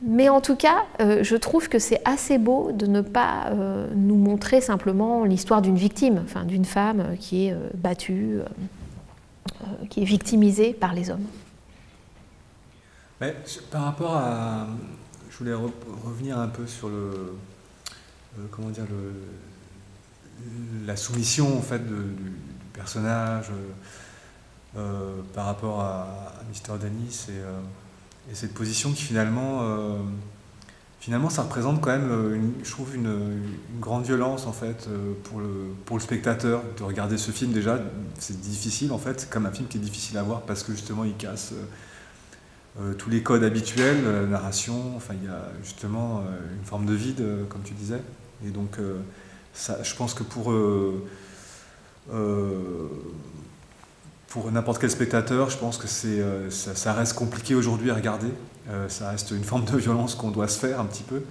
Mais en tout cas, je trouve que c'est assez beau de ne pas nous montrer simplement l'histoire d'une victime, enfin d'une femme qui est battue, qui est victimisée par les hommes. Mais, par rapport à... Je voulais revenir un peu sur comment dire, la soumission en fait, du personnage par rapport à Mr. Denis et cette position qui finalement ça représente quand même, je trouve, une grande violence en fait, pour le spectateur de regarder ce film. Déjà, c'est difficile en fait, c'est comme un film qui est difficile à voir parce que justement il casse tous les codes habituels, narration, enfin il y a justement une forme de vide, comme tu disais. Et donc ça, je pense que pour n'importe quel spectateur, je pense que ça reste compliqué aujourd'hui à regarder. Ça reste une forme de violence qu'on doit se faire un petit peu.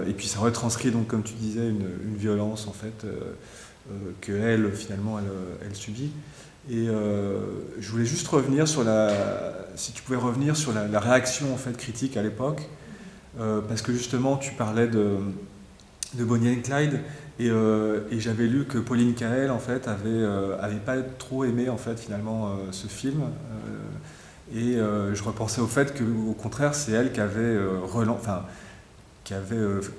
Et puis ça retranscrit, donc, comme tu disais, une violence en fait, qu'elle, finalement, elle subit. Et je voulais juste revenir sur si tu pouvais revenir sur la réaction en fait, critique à l'époque. Parce que justement, tu parlais de Bonnie and Clyde. Et j'avais lu que Pauline Kael en fait avait pas trop aimé en fait finalement ce film et je repensais au fait que au contraire c'est elle qui avait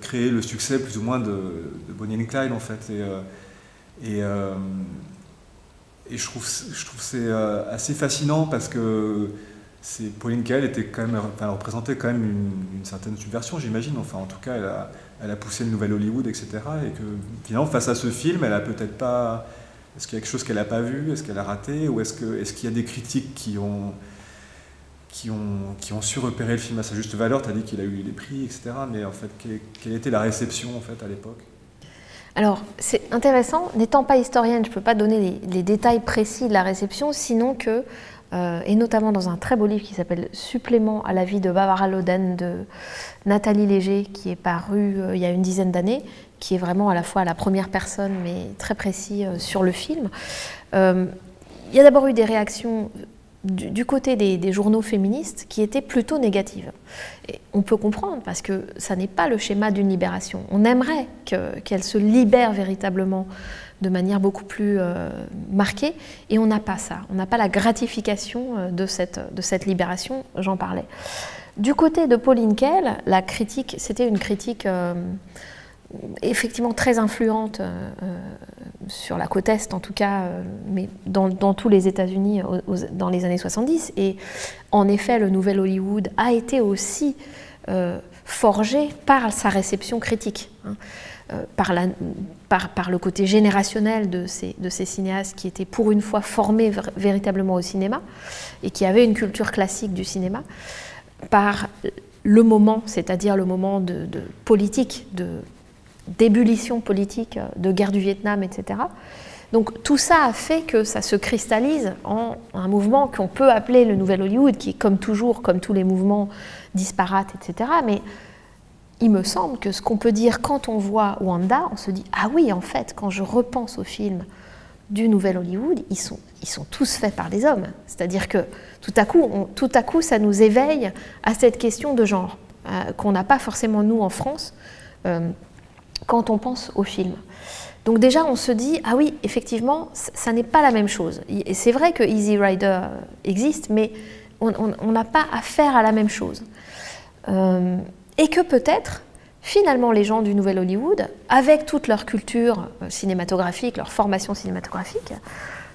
créé le succès plus ou moins de Bonnie and Clyde en fait et je trouve c'est assez fascinant parce que Pauline Kael était quand même, elle représentait quand même une certaine subversion, j'imagine. Enfin, en tout cas, elle a poussé le nouvel Hollywood, etc. Et que finalement, face à ce film, elle a peut-être pas. Est-ce qu'il y a quelque chose qu'elle n'a pas vu? Est-ce qu'elle a raté? Ou est-ce qu'il y a des critiques qui ont su repérer le film à sa juste valeur? Tu as dit qu'il a eu des prix, etc. Mais en fait, quelle était la réception en fait à l'époque? Alors, c'est intéressant. N'étant pas historienne, je ne peux pas donner les détails précis de la réception, sinon que et notamment dans un très beau livre qui s'appelle « Supplément à la vie de Barbara Loden » de Nathalie Léger, qui est paru il y a une dizaine d'années, qui est vraiment à la fois à la première personne, mais très précis sur le film. Il y a d'abord eu des réactions du côté des journaux féministes qui étaient plutôt négatives. Et on peut comprendre, parce que ça n'est pas le schéma d'une libération. On aimerait qu'elle se libère véritablement de manière beaucoup plus marquée, et on n'a pas ça. On n'a pas la gratification de cette libération, j'en parlais. Du côté de Pauline Kael, la critique, c'était une critique effectivement très influente sur la côte Est, en tout cas, mais dans tous les États-Unis dans les années 70. Et en effet, le nouvel Hollywood a été aussi forgé par sa réception critique. Hein. Par le côté générationnel de ces cinéastes qui étaient pour une fois formés véritablement au cinéma et qui avaient une culture classique du cinéma, par le moment, c'est-à-dire le moment de politique, d'ébullition politique, de guerre du Vietnam, etc. Donc tout ça a fait que ça se cristallise en un mouvement qu'on peut appeler le nouvel Hollywood, qui est comme toujours, comme tous les mouvements disparates, etc. Mais il me semble que ce qu'on peut dire quand on voit Wanda, on se dit « Ah oui, en fait, quand je repense aux films du nouvel Hollywood, ils sont tous faits par des hommes. » C'est-à-dire que tout à coup, ça nous éveille à cette question de genre, qu'on n'a pas forcément nous en France, quand on pense aux films. Donc déjà, on se dit « Ah oui, effectivement, ça n'est pas la même chose. » Et c'est vrai que Easy Rider existe, mais on n'a pas affaire à la même chose. Et que peut-être, finalement, les gens du nouvel Hollywood, avec toute leur culture cinématographique, leur formation cinématographique,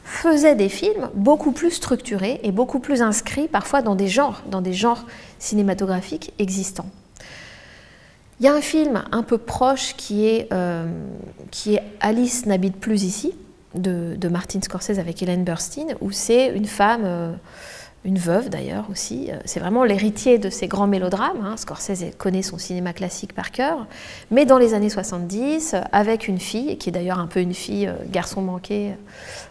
faisaient des films beaucoup plus structurés et beaucoup plus inscrits parfois dans des genres cinématographiques existants. Il y a un film un peu proche qui est Alice n'habite plus ici, de Martin Scorsese avec Ellen Burstyn, où c'est une femme, une veuve d'ailleurs aussi, c'est vraiment l'héritier de ces grands mélodrames, hein. Scorsese connaît son cinéma classique par cœur, mais dans les années 70, avec une fille, qui est d'ailleurs un peu une fille garçon manqué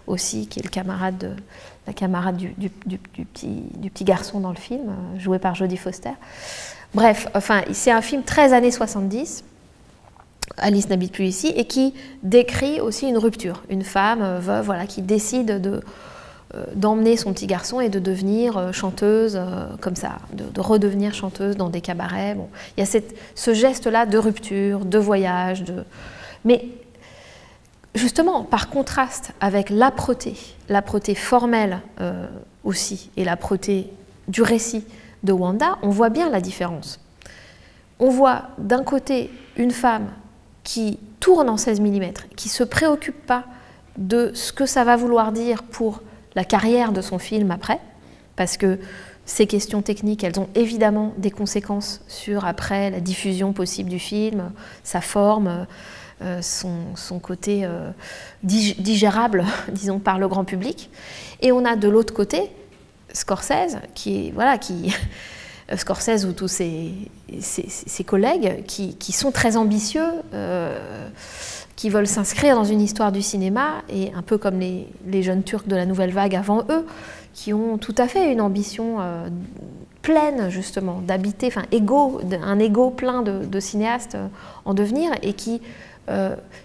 aussi, qui est la camarade du petit garçon dans le film, joué par Jodie Foster. Bref, enfin, c'est un film très années 70, Alice n'habite plus ici, et qui décrit aussi une rupture, une femme veuve, voilà, qui décide d'emmener son petit garçon et de devenir chanteuse comme ça, de redevenir chanteuse dans des cabarets. Bon, il y a ce geste-là de rupture, de voyage, mais justement, par contraste avec l'âpreté formelle aussi, et l'âpreté du récit de Wanda, on voit bien la différence. On voit d'un côté une femme qui tourne en 16 mm, qui ne se préoccupe pas de ce que ça va vouloir dire pour la carrière de son film après, parce que ces questions techniques, elles ont évidemment des conséquences sur après la diffusion possible du film, sa forme, son côté digérable, disons, par le grand public. Et on a de l'autre côté Scorsese, Scorsese ou tous ses collègues qui sont très ambitieux, qui veulent s'inscrire dans une histoire du cinéma, et un peu comme les jeunes Turcs de la Nouvelle Vague avant eux, qui ont tout à fait une ambition pleine, justement, d'habiter, enfin, un ego plein de cinéastes en devenir, et qui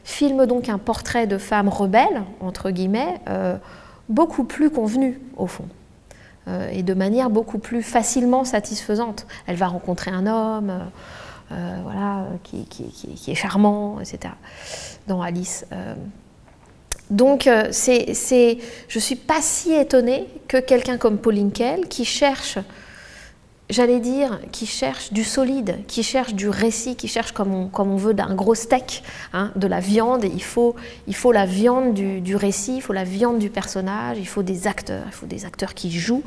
filment donc un portrait de femme rebelle, entre guillemets, beaucoup plus convenu, au fond. Et de manière beaucoup plus facilement satisfaisante. Elle va rencontrer un homme voilà, qui est charmant, etc., dans Alice. Donc, je ne suis pas si étonnée que quelqu'un comme Pauline Kael, qui cherche, j'allais dire, qui cherche du solide, qui cherche du récit, qui cherche comme on veut d'un gros steak, hein, de la viande. Il faut la viande du récit, il faut la viande du personnage, il faut des acteurs qui jouent.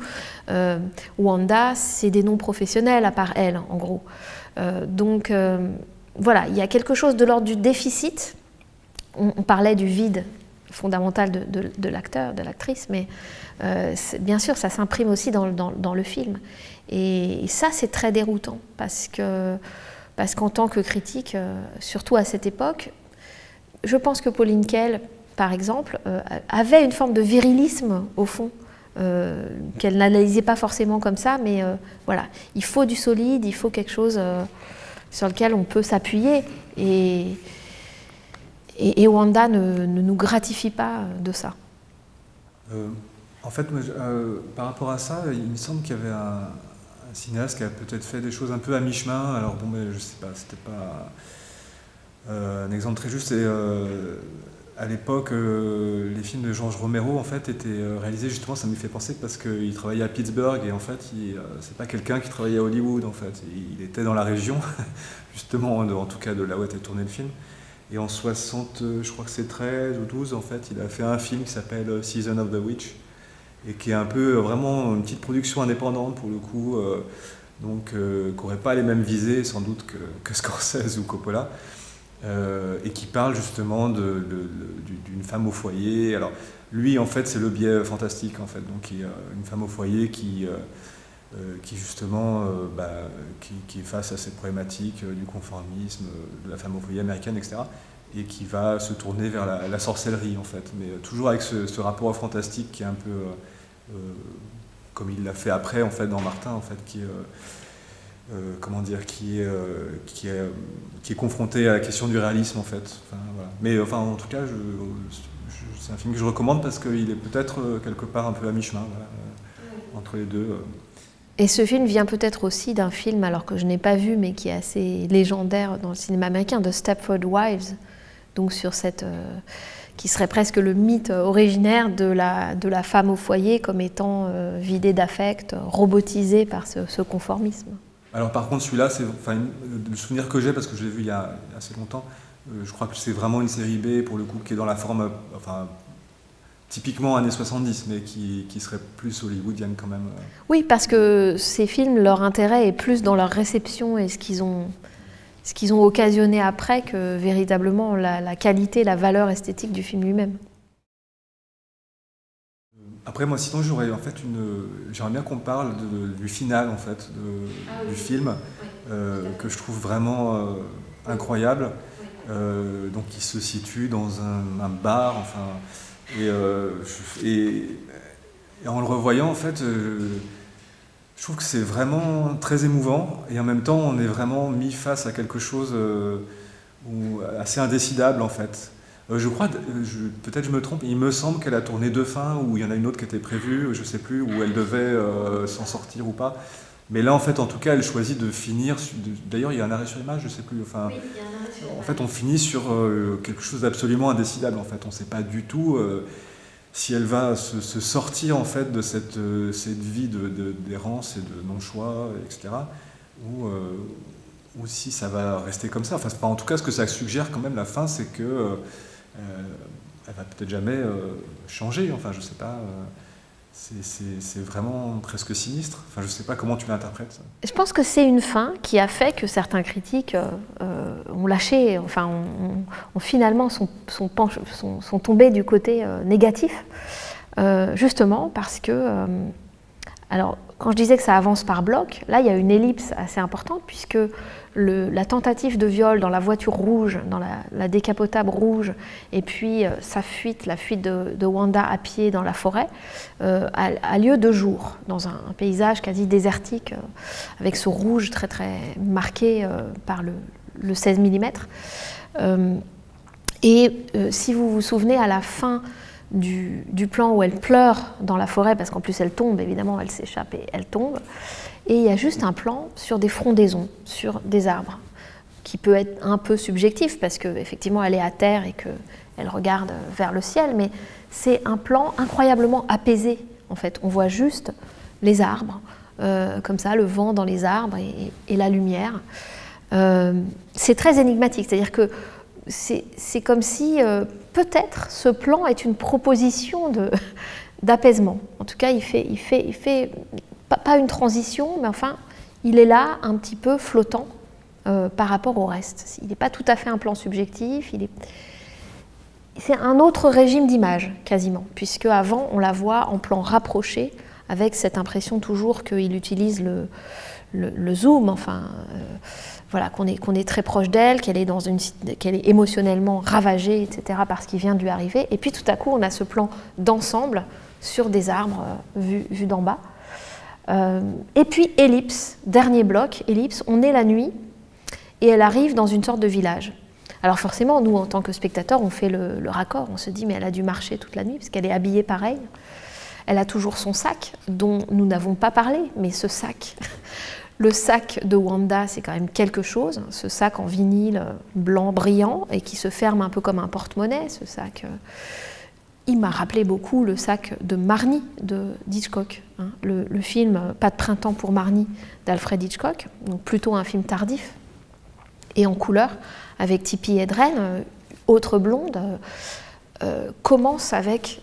Wanda, c'est des noms professionnels à part elle, en gros. Donc voilà, il y a quelque chose de l'ordre du déficit. On parlait du vide fondamental de l'acteur, de l'actrice, mais bien sûr, ça s'imprime aussi dans le film. Et ça, c'est très déroutant, parce qu'en tant que critique, surtout à cette époque, je pense que Pauline Kael, par exemple, avait une forme de virilisme, au fond, qu'elle n'analysait pas forcément comme ça, mais voilà, il faut du solide, il faut quelque chose sur lequel on peut s'appuyer, et Wanda ne nous gratifie pas de ça. En fait, moi, par rapport à ça, il me semble qu'il y avait un cinéaste qui a peut-être fait des choses un peu à mi-chemin. Alors bon, mais je sais pas, c'était pas un exemple très juste. À l'époque, les films de George Romero en fait étaient réalisés, justement, ça m'y fait penser, parce qu'il travaillait à Pittsburgh, et en fait, c'est pas quelqu'un qui travaillait à Hollywood, en fait. Il était dans la région, justement, en tout cas de là où était tourné le film. Et en 60, je crois que c'est 13 ou 12, en fait, il a fait un film qui s'appelle Season of the Witch, et qui est un peu vraiment une petite production indépendante pour le coup, donc qui n'aurait pas les mêmes visées sans doute que Scorsese ou Coppola, et qui parle justement d'une femme au foyer. Alors lui, en fait, c'est le biais fantastique, en fait, donc une femme au foyer qui justement qui est face à cette problématique du conformisme, de la femme au foyer américaine, etc., et qui va se tourner vers la sorcellerie, en fait, mais toujours avec ce rapport au fantastique qui est un peu comme il l'a fait après, en fait, dans Martin, en fait, qui est confronté à la question du réalisme, en fait. Enfin, voilà. Mais enfin, en tout cas, c'est un film que je recommande, parce qu'il est peut-être quelque part un peu à mi-chemin, voilà, entre les deux. Et ce film vient peut-être aussi d'un film, alors que je n'ai pas vu, mais qui est assez légendaire dans le cinéma américain, de Stepford Wives, donc sur cette qui serait presque le mythe originaire de la femme au foyer comme étant vidée d'affect, robotisée par ce conformisme. Alors par contre, celui-là, le souvenir que j'ai, parce que je l'ai vu il y a assez longtemps, je crois que c'est vraiment une série B, pour le coup, qui est dans la forme, enfin, typiquement années 70, mais qui serait plus hollywoodienne quand même. Oui, parce que ces films, leur intérêt est plus dans leur réception et ce qu'ils ont ce qu'ils ont occasionné après que véritablement la qualité, la valeur esthétique du film lui-même. Après, moi, sinon, j'aurais en fait j'aimerais bien qu'on parle du final, en fait, du film, que je trouve vraiment incroyable. Donc, il se situe dans un bar, enfin, et en le revoyant, en fait, je trouve que c'est vraiment très émouvant, et en même temps, on est vraiment mis face à quelque chose assez indécidable, en fait. Je crois, peut-être je me trompe, il me semble qu'elle a tourné 2 fins, ou il y en a une autre qui était prévue, je ne sais plus, où elle devait s'en sortir ou pas. Mais là, en fait, en tout cas, elle choisit de finir. D'ailleurs, il y a un arrêt sur image, je ne sais plus. Enfin, oui, il y a un arrêt sur image. En fait, on finit sur quelque chose d'absolument indécidable. En fait, on ne sait pas du tout si elle va se sortir en fait de cette vie d'errance et de non-choix, etc. Ou si ça va rester comme ça. Enfin, en tout cas, ce que ça suggère quand même, la fin, c'est que elle va peut-être jamais changer. Enfin, je sais pas. C'est vraiment presque sinistre. Enfin, je sais pas comment tu l'interprètes. Je pense que c'est une fin qui a fait que certains critiques ont lâché, enfin, finalement sont tombés du côté négatif, justement parce que, alors, quand je disais que ça avance par bloc, là, il y a une ellipse assez importante puisque la tentative de viol dans la voiture rouge, dans la décapotable rouge, et puis sa fuite, la fuite de Wanda à pied dans la forêt, a lieu de jour, dans un paysage quasi désertique, avec ce rouge très très marqué par le 16 mm. Si vous vous souvenez, à la fin du plan où elle pleure dans la forêt, parce qu'en plus elle tombe, évidemment, elle s'échappe et elle tombe, et il y a juste un plan sur des frondaisons, sur des arbres, qui peut être un peu subjectif, parce qu'effectivement elle est à terre et qu'elle regarde vers le ciel, mais c'est un plan incroyablement apaisé, en fait. On voit juste les arbres, comme ça, le vent dans les arbres et la lumière. C'est très énigmatique, c'est-à-dire que c'est comme si peut-être ce plan est une proposition d'apaisement. En tout cas, il fait pas une transition, mais enfin, il est là un petit peu flottant par rapport au reste. Il n'est pas tout à fait un plan subjectif, c'est un autre régime d'image, quasiment, puisque avant, on la voit en plan rapproché, avec cette impression toujours qu'il utilise le zoom, enfin... Voilà, qu'on est très proche d'elle, qu'elle est émotionnellement ravagée, etc., par ce qui vient de lui arriver. Et puis tout à coup, on a ce plan d'ensemble sur des arbres vus d'en bas. Et puis ellipse, dernier bloc, ellipse, on est la nuit et elle arrive dans une sorte de village. Alors forcément, nous, en tant que spectateurs, on fait le raccord. On se dit, mais elle a dû marcher toute la nuit parce qu'elle est habillée pareil. Elle a toujours son sac, dont nous n'avons pas parlé, mais ce sac... Le sac de Wanda, c'est quand même quelque chose, ce sac en vinyle blanc brillant et qui se ferme un peu comme un porte-monnaie. Ce sac, il m'a rappelé beaucoup le sac de Marnie d'Hitchcock, hein, le film Pas de printemps pour Marnie d'Alfred Hitchcock, donc plutôt un film tardif et en couleur avec Tippi Hedren, autre blonde, commence avec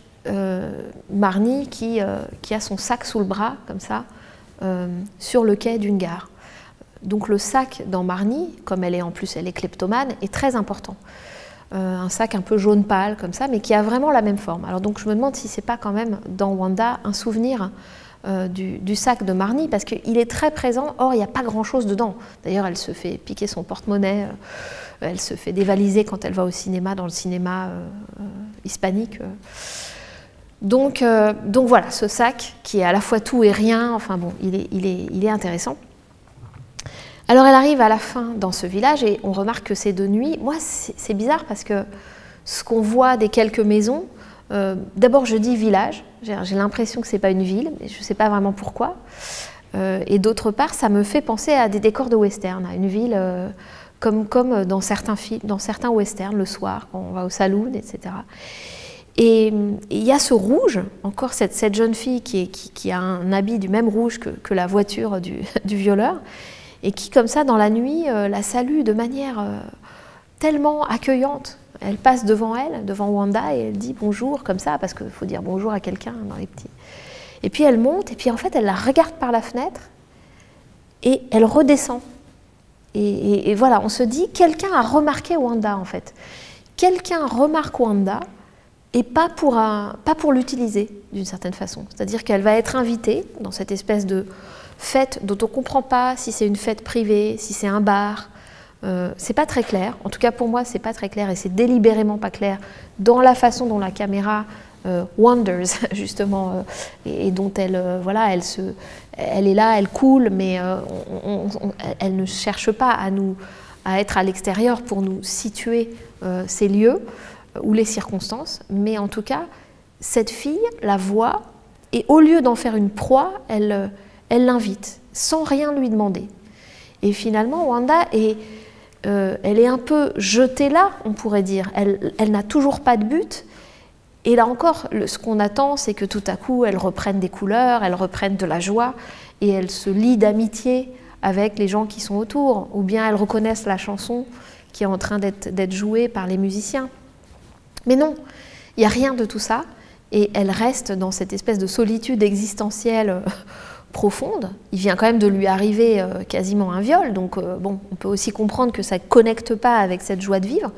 Marnie qui a son sac sous le bras comme ça. Sur le quai d'une gare. Donc le sac dans Marnie, comme elle est kleptomane, est très important. Un sac un peu jaune pâle comme ça, mais qui a vraiment la même forme. Alors donc je me demande si c'est pas quand même dans Wanda un souvenir du sac de Marnie, parce qu'il est très présent, or il n'y a pas grand-chose dedans. D'ailleurs elle se fait piquer son porte-monnaie, elle se fait dévaliser quand elle va au cinéma, dans le cinéma hispanique. Donc voilà, ce sac qui est à la fois tout et rien, enfin bon, il est intéressant. Alors elle arrive à la fin dans ce village et on remarque que c'est de nuit. Moi, c'est bizarre parce que ce qu'on voit des quelques maisons, d'abord je dis village, j'ai l'impression que c'est pas une ville, mais je ne sais pas vraiment pourquoi. Et d'autre part, ça me fait penser à des décors de western, à une ville comme dans certains films, dans certains westerns, le soir, quand on va au saloon, etc. Et il y a ce rouge, encore cette jeune fille qui a un habit du même rouge que la voiture du violeur, et qui, comme ça, dans la nuit, la salue de manière tellement accueillante. Elle passe devant Wanda, et elle dit bonjour, comme ça, parce qu'il faut dire bonjour à quelqu'un dans les petits. Et puis elle monte, et puis en fait, elle la regarde par la fenêtre, et elle redescend. Et voilà, on se dit, quelqu'un a remarqué Wanda en fait. Quelqu'un remarque Wanda et pas pour l'utiliser d'une certaine façon. C'est-à-dire qu'elle va être invitée dans cette espèce de fête dont on ne comprend pas si c'est une fête privée, si c'est un bar. C'est pas très clair. En tout cas pour moi, c'est pas très clair et c'est délibérément pas clair dans la façon dont la caméra wanders justement et dont elle voilà, elle est là, elle coule, mais elle ne cherche pas à être à l'extérieur pour nous situer ces lieux ou les circonstances, mais en tout cas, cette fille la voit et au lieu d'en faire une proie, elle l'invite sans rien lui demander. Et finalement, Wanda elle est un peu jetée là, on pourrait dire. Elle n'a toujours pas de but. Et là encore, ce qu'on attend, c'est que tout à coup, elle reprenne des couleurs, elle reprenne de la joie, et elle se lie d'amitié avec les gens qui sont autour, ou bien elle reconnaisse la chanson qui est en train d'être jouée par les musiciens. Mais non, il n'y a rien de tout ça, et elle reste dans cette espèce de solitude existentielle profonde. Il vient quand même de lui arriver quasiment un viol, donc bon, on peut aussi comprendre que ça ne connecte pas avec cette joie de vivre.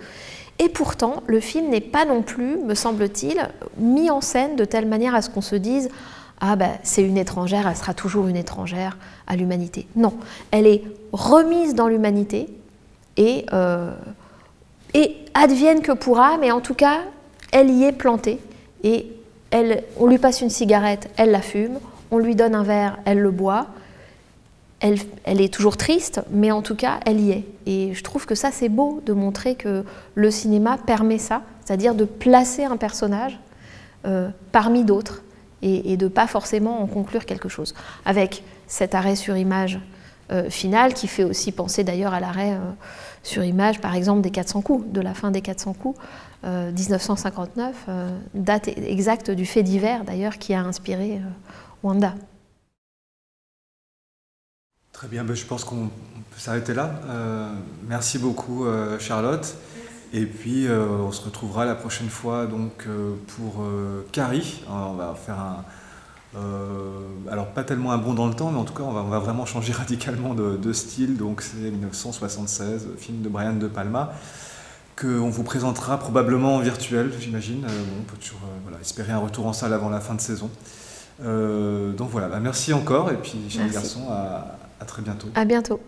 Et pourtant, le film n'est pas non plus, me semble-t-il, mis en scène de telle manière à ce qu'on se dise « Ah ben, c'est une étrangère, elle sera toujours une étrangère à l'humanité ». Non, elle est remise dans l'humanité et advienne que pourra, mais en tout cas, elle y est plantée. Et on lui passe une cigarette, elle la fume, on lui donne un verre, elle le boit. Elle est toujours triste, mais en tout cas, elle y est. Et je trouve que ça, c'est beau de montrer que le cinéma permet ça, c'est-à-dire de placer un personnage parmi d'autres et de ne pas forcément en conclure quelque chose. Avec cet arrêt sur image final qui fait aussi penser d'ailleurs à l'arrêt sur image, par exemple, des 400 coups, de la fin des 400 coups, 1959, date exacte du fait divers d'ailleurs qui a inspiré Wanda. Très bien, je pense qu'on peut s'arrêter là. Merci beaucoup Charlotte. Et puis on se retrouvera la prochaine fois donc, pour Carrie. On va faire alors pas tellement un bond dans le temps, mais en tout cas on va vraiment changer radicalement de style. Donc c'est 1976, film de Brian De Palma, qu'on vous présentera probablement en virtuel, j'imagine. On peut toujours espérer un retour en salle avant la fin de saison. Donc voilà, merci encore et puis chers garçons, à très bientôt. À bientôt.